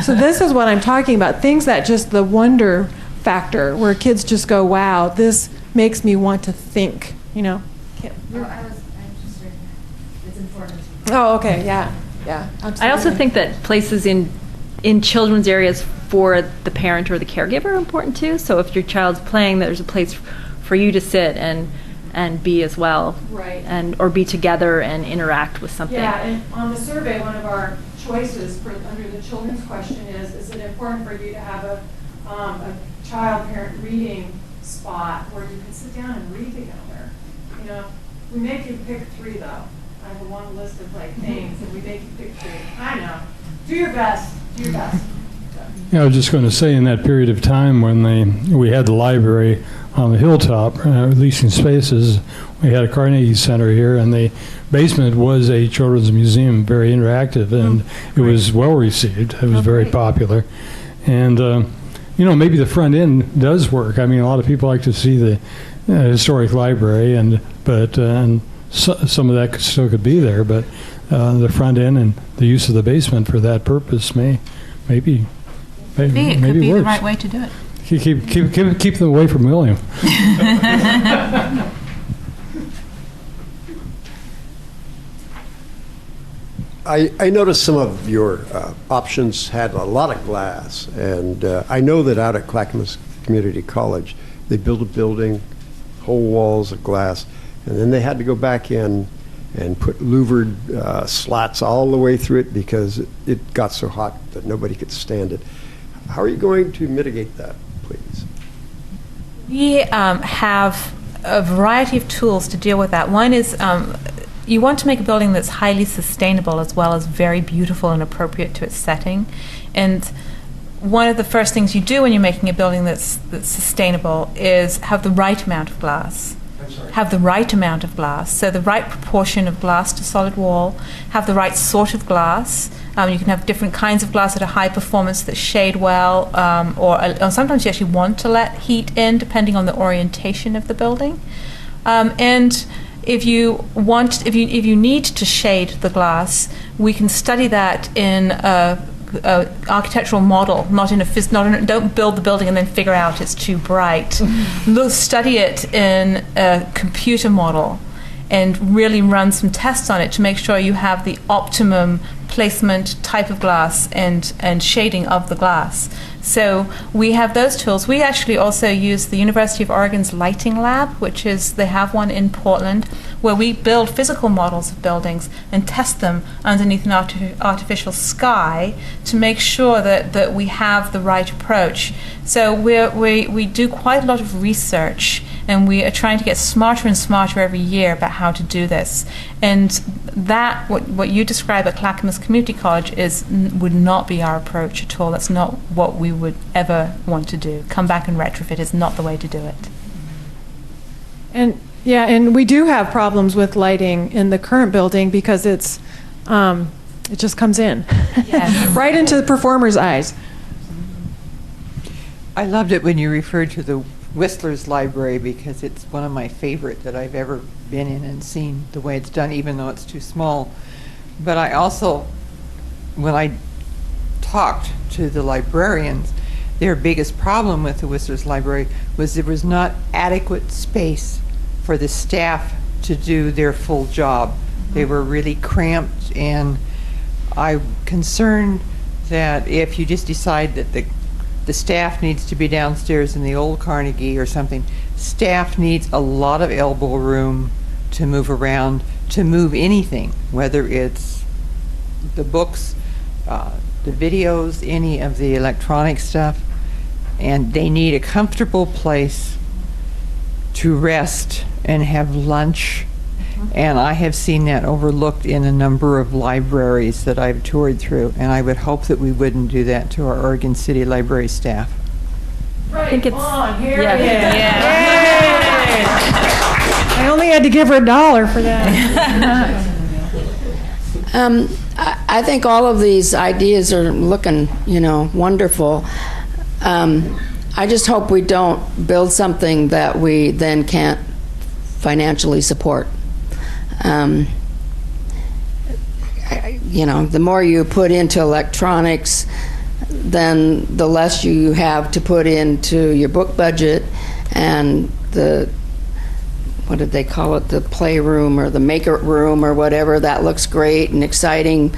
So this is what I'm talking about. Things that just the wonder factor where kids just go, wow, this makes me want to think, I was interested. It's informative. Oh, okay, yeah, absolutely. I also think that places in children's areas for the parent or the caregiver are important too. So if your child's playing, there's a place for you to sit and be as well, right? Or be together and interact with something. Yeah, and on the survey, one of our choices under the children's question is it important for you to have a child-parent reading spot where you can sit down and read together? We make you pick 3 though. I have a long list of like things, and we make you pick 3. I know. Do your best. I was just going to say, in that period of time when we had the library on the hilltop, leasing spaces, we had a Carnegie Center here, and the basement was a children's museum, very interactive, and it was well received. It was very popular. And, maybe the front end does work. I mean, a lot of people like to see the historic library, but some of that still could be there, but the front end and the use of the basement for that purpose maybe it could be works. the right way to do it. Keep them away from William. I noticed some of your options had a lot of glass, and I know that out at Clackamas Community College, they built a building, whole walls of glass, and then they had to go back in and put louvered slats all the way through it because it got so hot that nobody could stand it. How are you going to mitigate that, please? We have a variety of tools to deal with that. One is you want to make a building that's highly sustainable as well as very beautiful and appropriate to its setting. And one of the first things you do when you're making a building that's sustainable is have the right amount of glass. Have the right amount of glass, so the right proportion of glass to solid wall, have the right sort of glass. You can have different kinds of glass that are high performance that shade well, or sometimes you actually want to let heat in depending on the orientation of the building. And if you need to shade the glass, we can study that in a architectural model, don't build the building and then figure out it's too bright. Study it in a computer model and really run some tests on it to make sure you have the optimum placement, type of glass, and shading of the glass. So we have those tools. We actually also use the University of Oregon's lighting lab, they have one in Portland, where we build physical models of buildings and test them underneath an artificial sky to make sure that we have the right approach. So we do quite a lot of research, and we are trying to get smarter and smarter every year about how to do this. And that, what you describe at Clackamas Community College would not be our approach at all. That's not what we would ever want to do. Come back and retrofit is not the way to do it. And we do have problems with lighting in the current building because it just comes in right into the performer's eyes. I loved it when you referred to the Whistler's Library because it's one of my favorite that I've ever been in and seen the way it's done, even though it's too small. But I also, when I talked to the librarians, their biggest problem with the Whistler's Library was there was not adequate space for the staff to do their full job. They were really cramped, and I'm concerned that if you just decide that the staff needs to be downstairs in the old Carnegie or something, staff needs a lot of elbow room to move around, to move anything, whether it's the books, the videos, any of the electronic stuff, and they need a comfortable place to rest and have lunch. And I have seen that overlooked in a number of libraries that I've toured through, and I would hope that we wouldn't do that to our Oregon City Library staff. Right I think it's on, here yeah. it is. I only had to give her $1 for that. I think all of these ideas are looking, wonderful. I just hope we don't build something that we then can't financially support. The more you put into electronics, then the less you have to put into your book budget, and what did they call it, the playroom or the maker room or whatever. That looks great and exciting,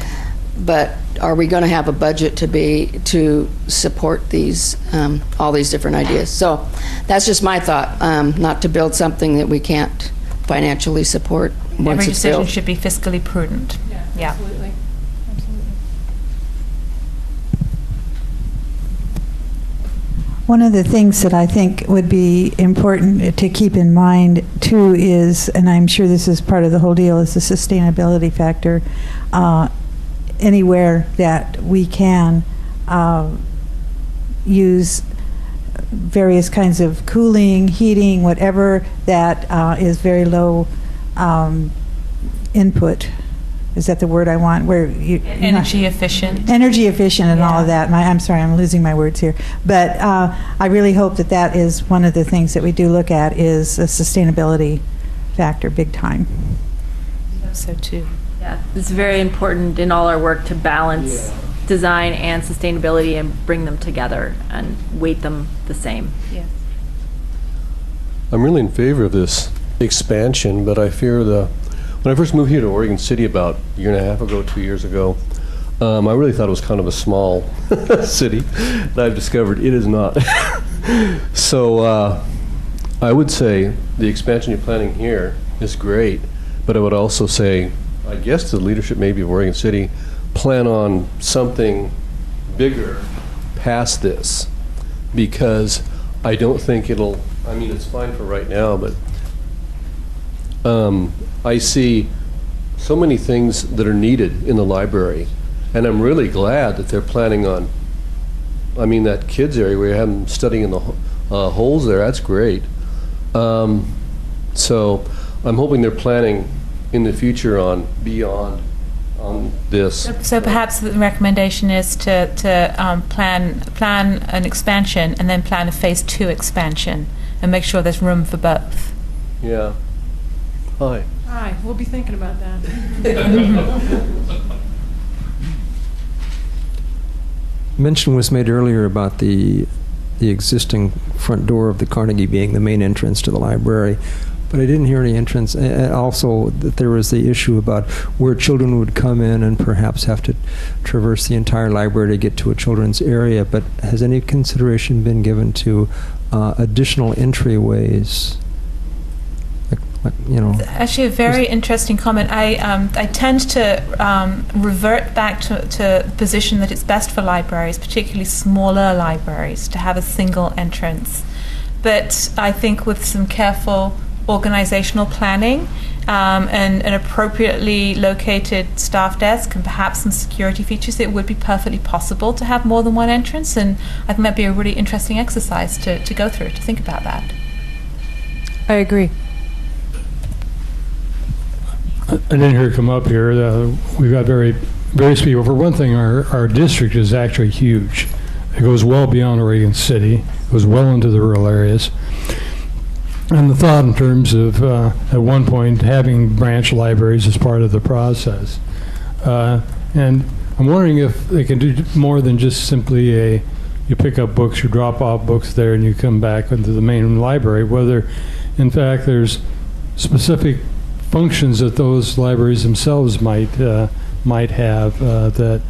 but are we going to have a budget to support these all these different ideas? So that's just my thought, not to build something that we can't financially support once Every it's decision built. should be fiscally prudent. Yeah. Absolutely. One of the things that I think would be important to keep in mind too is, and I'm sure this is part of the whole deal, is the sustainability factor. Anywhere that we can use various kinds of cooling, heating, whatever that is very low input. Is that the word I want? Where Energy efficient. Energy efficient and all of that. I'm sorry, I'm losing my words here. But I really hope that is one of the things that we do look at is a sustainability factor, big time. So too. Yeah, it's very important in all our work to balance design and sustainability and bring them together and weight them the same. Yeah. I'm really in favor of this expansion, but I fear when I first moved here to Oregon City about a year and a half ago, 2 years ago, I really thought it was kind of a small city, and I've discovered it is not. So I would say the expansion you're planning here is great, but I would also say, I guess the leadership maybe of Oregon City plan on something bigger past this, because I don't think it'll I mean, it's fine for right now, but I see so many things that are needed in the library, and I'm really glad that they're planning on, I mean, that kids area where you have them studying in the holes there, that's great. So I'm hoping they're planning in the future on beyond on this. So perhaps the recommendation is to plan an expansion and then plan a phase 2 expansion and make sure there's room for both. Yeah. Hi. Hi, we'll be thinking about that. Mention was made earlier about the existing front door of the Carnegie being the main entrance to the library, but I didn't hear any entrance. Also, that there was the issue about where children would come in and perhaps have to traverse the entire library to get to a children's area. But has any consideration been given to additional entryways? You know, actually a very interesting comment. I tend to revert back to the position that it's best for libraries, particularly smaller libraries, to have a single entrance. But I think with some careful organizational planning and an appropriately located staff desk and perhaps some security features, it would be perfectly possible to have more than one entrance. And I think that'd be a really interesting exercise to go through, to think about that. I agree. I didn't hear it come up here. We've got various people. For one thing, our district is actually huge. It goes well beyond Oregon City. It goes well into the rural areas. And the thought in terms of, at one point, having branch libraries as part of the process. And I'm wondering if they can do more than just simply you pick up books, you drop off books there, and you come back into the main library, whether, in fact, there's specific functions that those libraries themselves might have that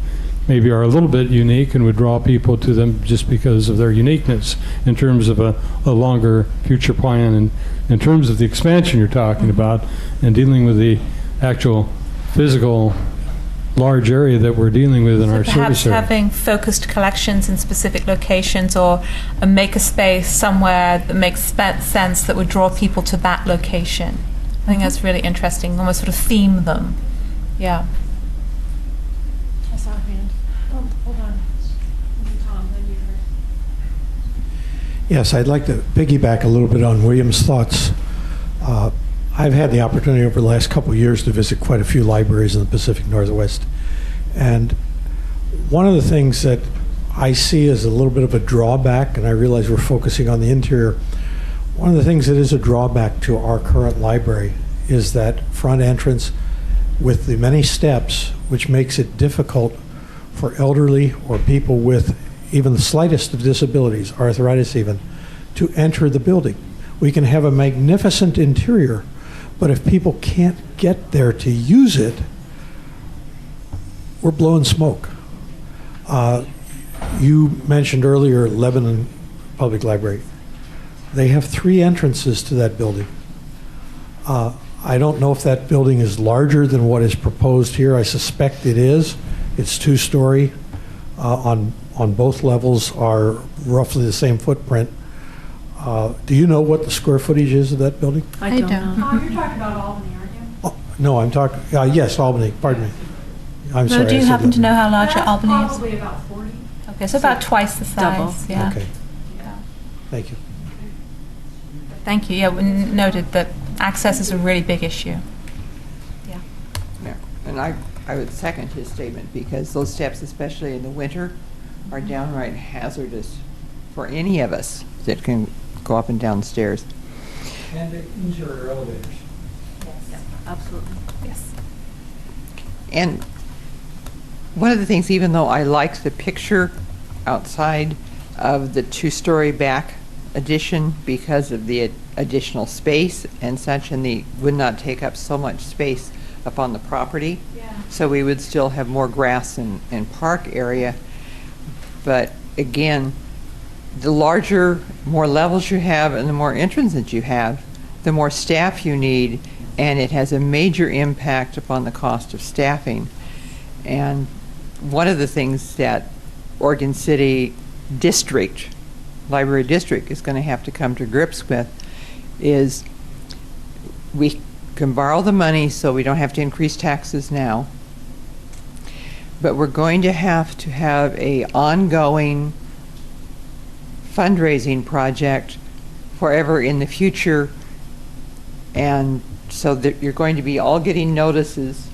maybe are a little bit unique and would draw people to them just because of their uniqueness in terms of a longer future plan and in terms of the expansion you're talking about and dealing with the actual physical large area that we're dealing with in our service area. Perhaps having focused collections in specific locations or a makerspace somewhere that makes sense that would draw people to that location. I think that's really interesting, almost sort of theme them. Yeah. I saw a hand. Oh, hold on. Tom, then you first. Yes, I'd like to piggyback a little bit on William's thoughts. I've had the opportunity over the last couple of years to visit quite a few libraries in the Pacific Northwest. And one of the things that I see as a little bit of a drawback, and I realize we're focusing on the interior, one of the things that is a drawback to our current library is that front entrance with the many steps, which makes it difficult for elderly or people with even the slightest of disabilities, arthritis even, to enter the building. We can have a magnificent interior, but if people can't get there to use it, we're blowing smoke. You mentioned earlier Lebanon Public Library. They have 3 entrances to that building. I don't know if that building is larger than what is proposed here. I suspect it is. It's 2-story. On both levels are roughly the same footprint. Do you know what the square footage is of that building? I don't. Oh, you're talking about Albany, aren't you? Oh, no, I'm talking, yes, Albany, pardon me. I'm sorry. Do you I said happen to Lebanon. know how large That's Albany is? probably about 40. Okay, so about twice the size. Double. Yeah. Okay, Yeah. thank you. Thank you. Yeah, we noted that access is a really big issue. Yeah. Yeah. And I would second his statement because those steps, especially in the winter, are downright hazardous for any of us that can go up and down stairs. And the interior elevators. Yes, absolutely. Yes. And one of the things, even though I like the picture outside of the 2-story back addition because of the additional space and such, and the would not take up so much space up on the property. Yeah. So we would still have more grass and park area. But again, the larger, more levels you have and the more entrances you have, the more staff you need, and it has a major impact upon the cost of staffing. And one of the things that Oregon City District library district is going to have to come to grips with is we can borrow the money so we don't have to increase taxes now, but we're going to have a ongoing fundraising project forever in the future, and so that you're going to be all getting notices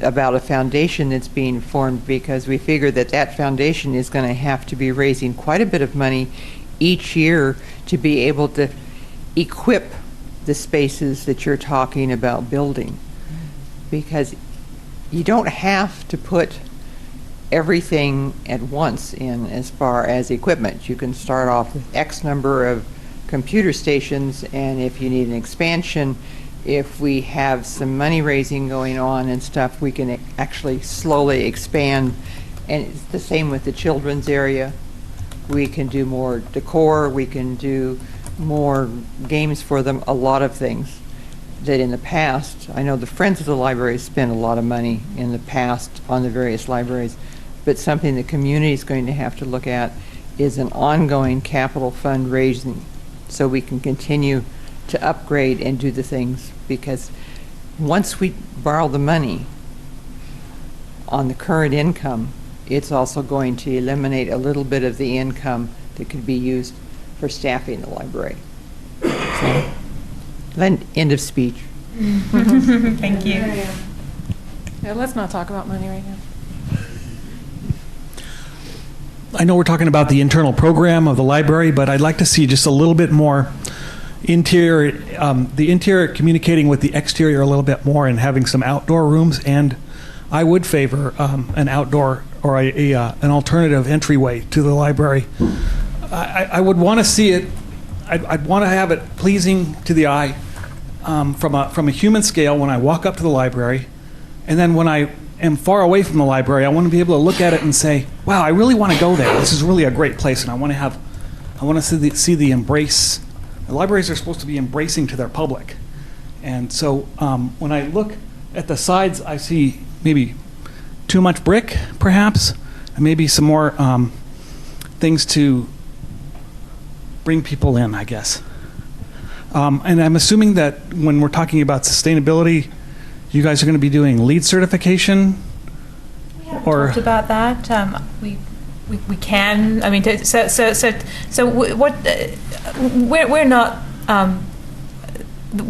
about a foundation that's being formed, because we figure that that foundation is going to have to be raising quite a bit of money each year to be able to equip the spaces that you're talking about building. Because you don't have to put everything at once in as far as equipment. You can start off with X number of computer stations, and if you need an expansion, if we have some money raising going on and stuff, we can actually slowly expand. And it's the same with the children's area. We can do more decor, we can do more games for them, a lot of things that in the past, I know the Friends of the Library spent a lot of money in the past on the various libraries, but something the community is going to have to look at is an ongoing capital fund raising so we can continue to upgrade and do the things, because once we borrow the money on the current income, it's also going to eliminate a little bit of the income that could be used for staffing the library. So, end of speech. Thank you. Yeah, let's not talk about money right now. I know we're talking about the internal program of the library, but I'd like to see just a little bit more interior, the interior communicating with the exterior a little bit more and having some outdoor rooms. And I would favor an outdoor or an alternative entryway to the library. I would want to see it. I'd want to have it pleasing to the eye from a human scale when I walk up to the library, and then when I am far away from the library, I want to be able to look at it and say, "Wow, I really want to go there. This is really a great place," and I want to see the embrace. The libraries are supposed to be embracing to their public, and so when I look at the sides, I see maybe too much brick, perhaps, and maybe some more things to bring people in, I guess. And I'm assuming that when we're talking about sustainability, you guys are going to be doing LEED certification? We haven't talked about that. We can. I mean, we're not.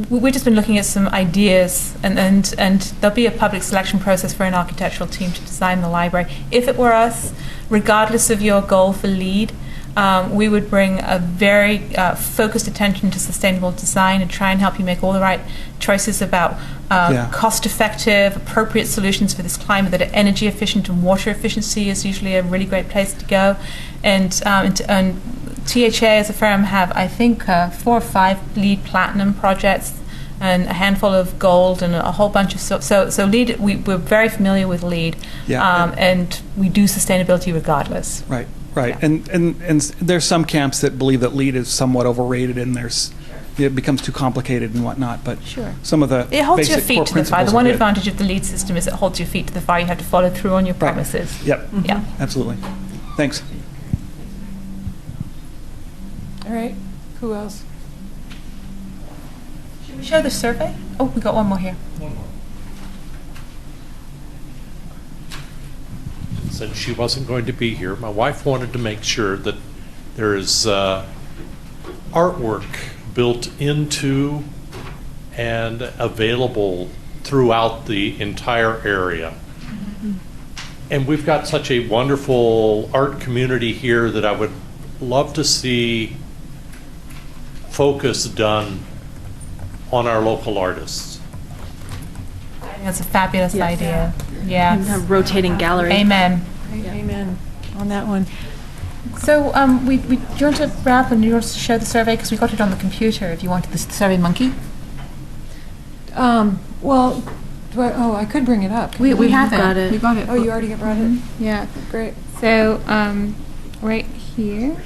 We've just been looking at some ideas, and there'll be a public selection process for an architectural team to design the library. If it were us, regardless of your goal for LEED, we would bring a very focused attention to sustainable design and try and help you make all the right choices about cost-effective, appropriate solutions for this climate that are energy efficient, and water efficiency is usually a really great place to go. And THA as a firm have, I think, 4 or 5 LEED Platinum projects and a handful of gold and a whole bunch of so LEED. We're very familiar with LEED, and we do sustainability regardless. Right. Right, yeah. And there's some camps that believe that LEED is somewhat overrated, and it becomes too complicated and whatnot. But some of the it holds your basic feet core to the fire. The principles one are good. advantage of the LEED system is it holds your feet to the fire. You have to follow through on your promises. Right. Yep. Yeah. Absolutely. Thanks. All right. Who else? Should we show the survey? Oh, we got one more here. One more. Since she wasn't going to be here, my wife wanted to make sure that there is artwork built into and available throughout the entire area. Mm-hmm. And we've got such a wonderful art community here that I would love to see focus done on our local artists. I think that's a fabulous idea. Yeah. A rotating gallery. Amen. Amen on that one. So, do you want to wrap and you want to show the survey, because we got it on the computer. If you wanted the Survey Monkey. Well, I could bring it up. We have got it. We got it. Oh, you already brought it? Yeah. Great. So, right here,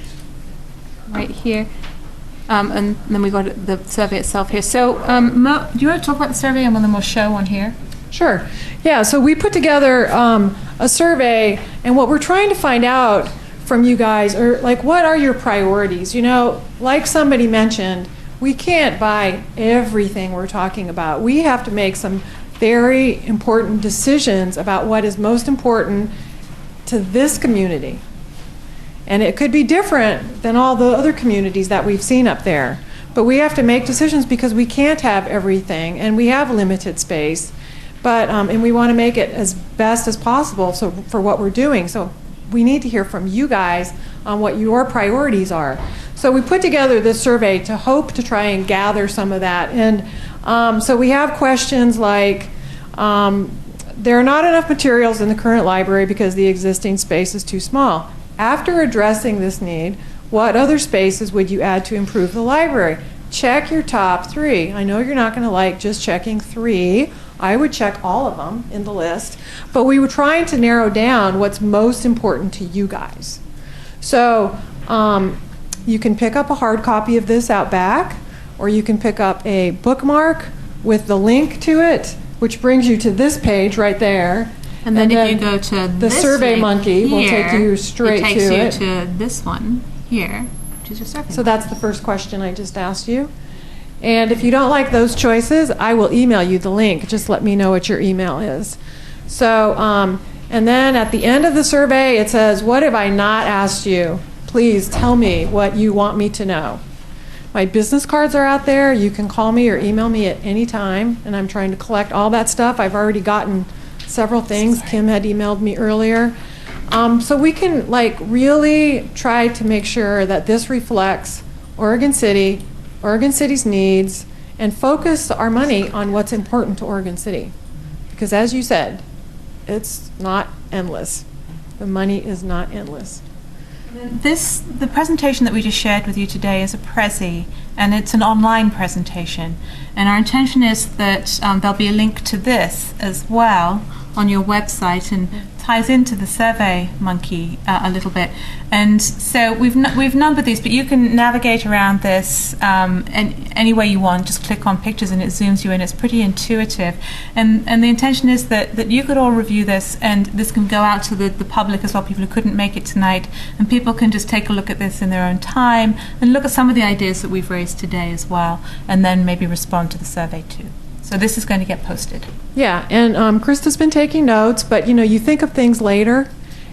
and then we got the survey itself here. So, Mo, do you want to talk about the survey, and then we'll show one here? Sure. Yeah, so we put together a survey, and what we're trying to find out from you guys, or like, what are your priorities? You know, like somebody mentioned, we can't buy everything we're talking about. We have to make some very important decisions about what is most important to this community. And it could be different than all the other communities that we've seen up there. But we have to make decisions because we can't have everything, and we have limited space. But and we want to make it as best as possible for what we're doing. So we need to hear from you guys on what your priorities are. So we put together this survey to hope to try and gather some of that. And so we have questions like, there are not enough materials in the current library because the existing space is too small. After addressing this need, what other spaces would you add to improve the library? Check your top 3. I know you're not going to like just checking 3. I would check all of them in the list. But we were trying to narrow down what's most important to you guys. So you can pick up a hard copy of this out back, or you can pick up a bookmark with the link to it, which brings you to this page right there. And then if you go to the Survey Monkey will take you straight to it. It takes you to this one here, which is your survey. So that's the first question I just asked you. And if you don't like those choices, I will email you the link. Just let me know what your email is. So, and then at the end of the survey, it says, what have I not asked you? Please tell me what you want me to know. My business cards are out there. You can call me or email me at any time, and I'm trying to collect all that stuff. I've already gotten several things. Kim had emailed me earlier. So we can like really try to make sure that this reflects Oregon City's needs, and focus our money on what's important to Oregon City. Because as you said, it's not endless. The money is not endless. The presentation that we just shared with you today is a Prezi, and it's an online presentation. And our intention is that there'll be a link to this as well on your website, and ties into the Survey Monkey a little bit. And so we've numbered these, but you can navigate around this any way you want. Just click on pictures and it zooms you in. It's pretty intuitive. And the intention is that you could all review this, and this can go out to the public as well, people who couldn't make it tonight, and people can just take a look at this in their own time and look at some of the ideas that we've raised today as well, and then maybe respond to the survey too. So this is going to get posted. Yeah, and Krista's been taking notes, but you think of things later,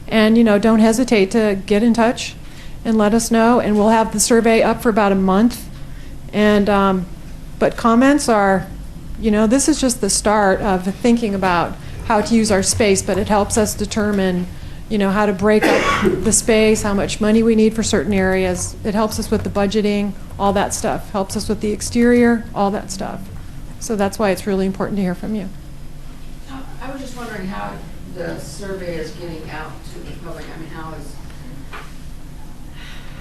and don't hesitate to get in touch and let us know, and we'll have the survey up for about a month. And but comments are, this is just the start of thinking about how to use our space, but it helps us determine, how to break up the space, how much money we need for certain areas. It helps us with the budgeting, all that stuff. Helps us with the exterior, all that stuff. So that's why it's really important to hear from you. I was just wondering how the survey is getting out to the public. I mean, how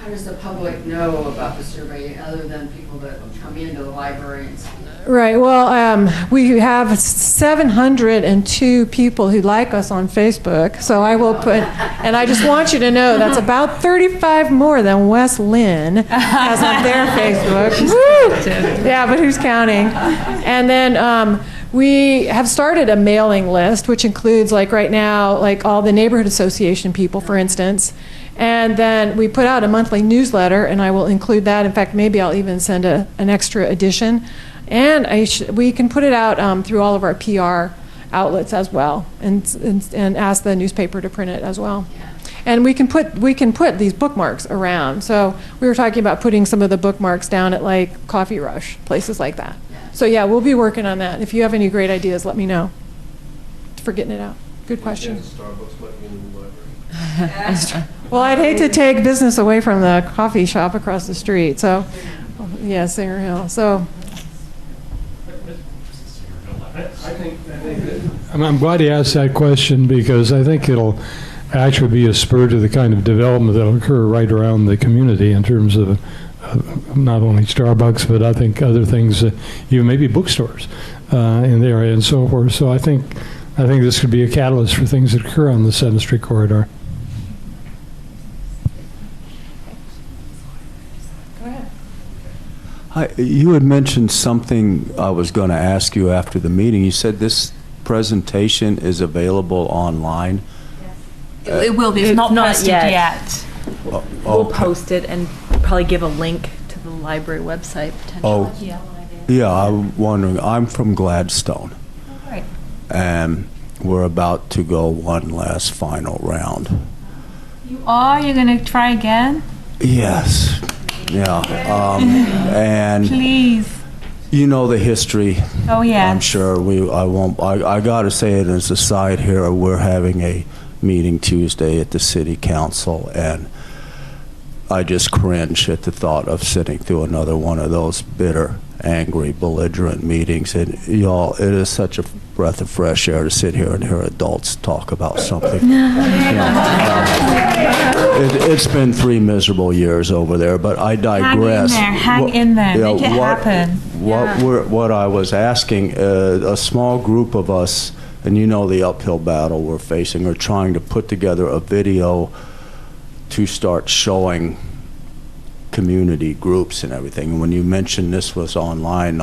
does the public know about the survey other than people that come into the library and see it? Right. Well, we have 702 people who like us on Facebook. So I will put, and I just want you to know that's about 35 more than West Lynn has on their Facebook. Woo! Yeah, but who's counting? And then we have started a mailing list, which includes, like right now, like all the neighborhood association people, for instance. And then we put out a monthly newsletter, and I will include that. In fact, maybe I'll even send an extra edition. And we can put it out through all of our PR outlets as well, and ask the newspaper to print it as well. And we can put these bookmarks around. So we were talking about putting some of the bookmarks down at like Coffee Rush, places like that. So yeah, we'll be working on that. If you have any great ideas, let me know for getting it out. Good question. Starbucks might be in the library. Well, I'd hate to take business away from the coffee shop across the street. So, yeah, Singer Hill. So. I'm glad you asked that question, because I think it'll actually be a spur to the kind of development that'll occur right around the community in terms of not only Starbucks, but I think other things, even maybe bookstores in the area and so forth. So I think this could be a catalyst for things that occur on the 7th Street corridor. Go ahead. Hi, you had mentioned something I was going to ask you after the meeting. You said this presentation is available online. It will be. It's not posted yet. We'll post it and probably give a link to the library website potentially. Yeah, I'm wondering, I'm from Gladstone. Right. And we're about to go one last final round. You are? You're going to try again? Yes. Yeah. And please. You know the history. Oh yeah. I'm sure I got to say it as a side here. We're having a meeting Tuesday at the city council, and I just cringe at the thought of sitting through another one of those bitter, angry, belligerent meetings. And y'all, it is such a breath of fresh air to sit here and hear adults talk about something. It's been 3 miserable years over there, but I digress. Hang in there. Make it happen. What I was asking, a small group of us, and you know the uphill battle we're facing, are trying to put together a video to start showing community groups and everything. When you mentioned this was online,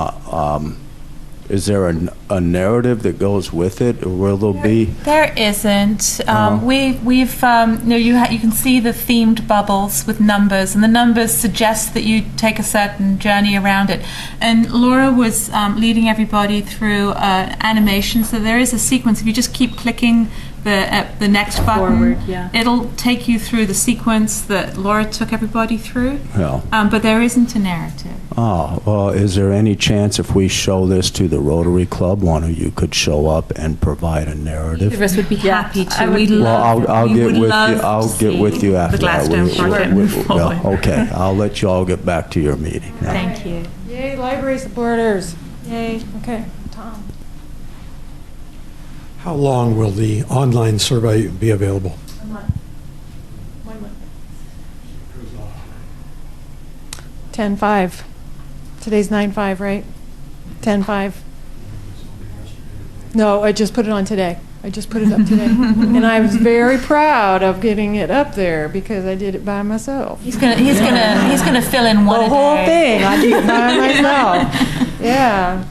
is there a narrative that goes with it, or will there be? There isn't. We've you can see the themed bubbles with numbers, and the numbers suggest that you take a certain journey around it. And Laura was leading everybody through animation, so there is a sequence. If you just keep clicking the next button, forward, yeah. It'll take you through the sequence that Laura took everybody through. Yeah. But there isn't a narrative. Oh, well, is there any chance if we show this to the Rotary Club, one of you could show up and provide a narrative? Either of us would be happy to. I'll get with you after the Gladstone that. project move forward. Okay, I'll let you all get back to your meeting. Yeah. Thank you. Yay, library supporters. Yay. Okay, Tom. How long will the online survey be available? 1 month. 1 month. 10/5. Today's 9/5, right? 10/5. No, I just put it on today. I just put it up today. And I was very proud of getting it up there because I did it by myself. He's gonna fill in one the whole thing. I did it by myself. Yeah.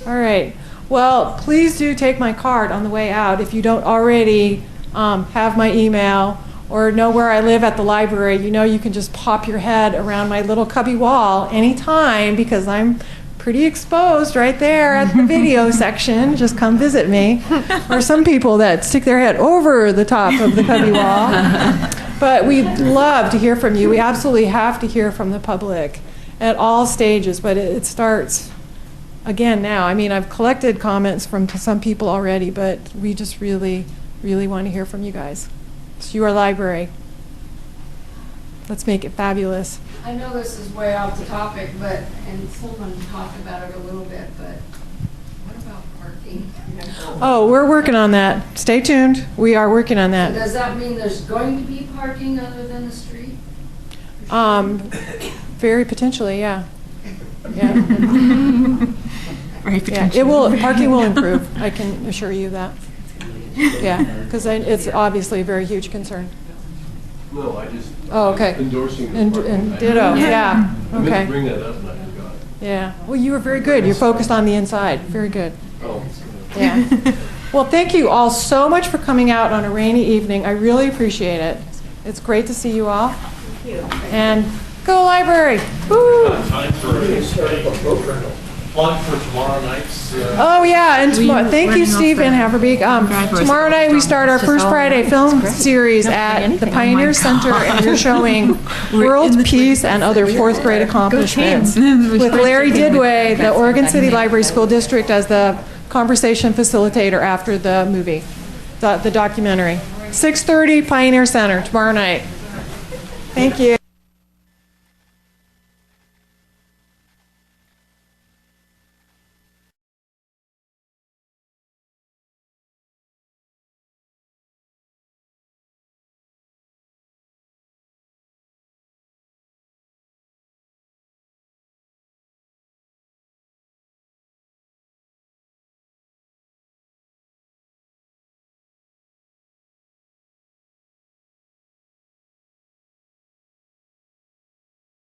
All right. Well, please do take my card on the way out. If you don't already have my email or know where I live at the library, you can just pop your head around my little cubby wall anytime because I'm pretty exposed right there at the video section. Just come visit me. Or some people that stick their head over the top of the cubby wall. But we'd love to hear from you. We absolutely have to hear from the public at all stages, but it starts again now. I mean, I've collected comments from some people already, but we just really, really want to hear from you guys. It's your library. Let's make it fabulous. I know this is way off the topic, and someone talked about it a little bit, but what about parking? Oh, we're working on that. Stay tuned. We are working on that. So does that mean there's going to be parking other than the street? Very potentially, yeah. Yeah. Very yeah. It will. Parking will improve. I can assure you that. Yeah, because it's obviously a very huge concern. No, I just. Oh, okay. Endorsing the And ditto. Yeah. I meant Okay. to bring that up and I forgot. Yeah. Well, you were very good. You're focused on the inside. Very good. Oh. Yeah. Well, thank you all so much for coming out on a rainy evening. I really appreciate it. It's great to see you all. Thank you. And go library. Woo! Time for a plug for tomorrow night's. Oh yeah, and thank you, Steve Van Haverbeek. Tomorrow night we start our First Friday film series at the Pioneer Center, and we're showing World Peace and Other Fourth Grade Accomplishments with Larry Didway, the Oregon City Library School District, as the conversation facilitator after the movie, the documentary. 6:30 Pioneer Center tomorrow night. Thank you.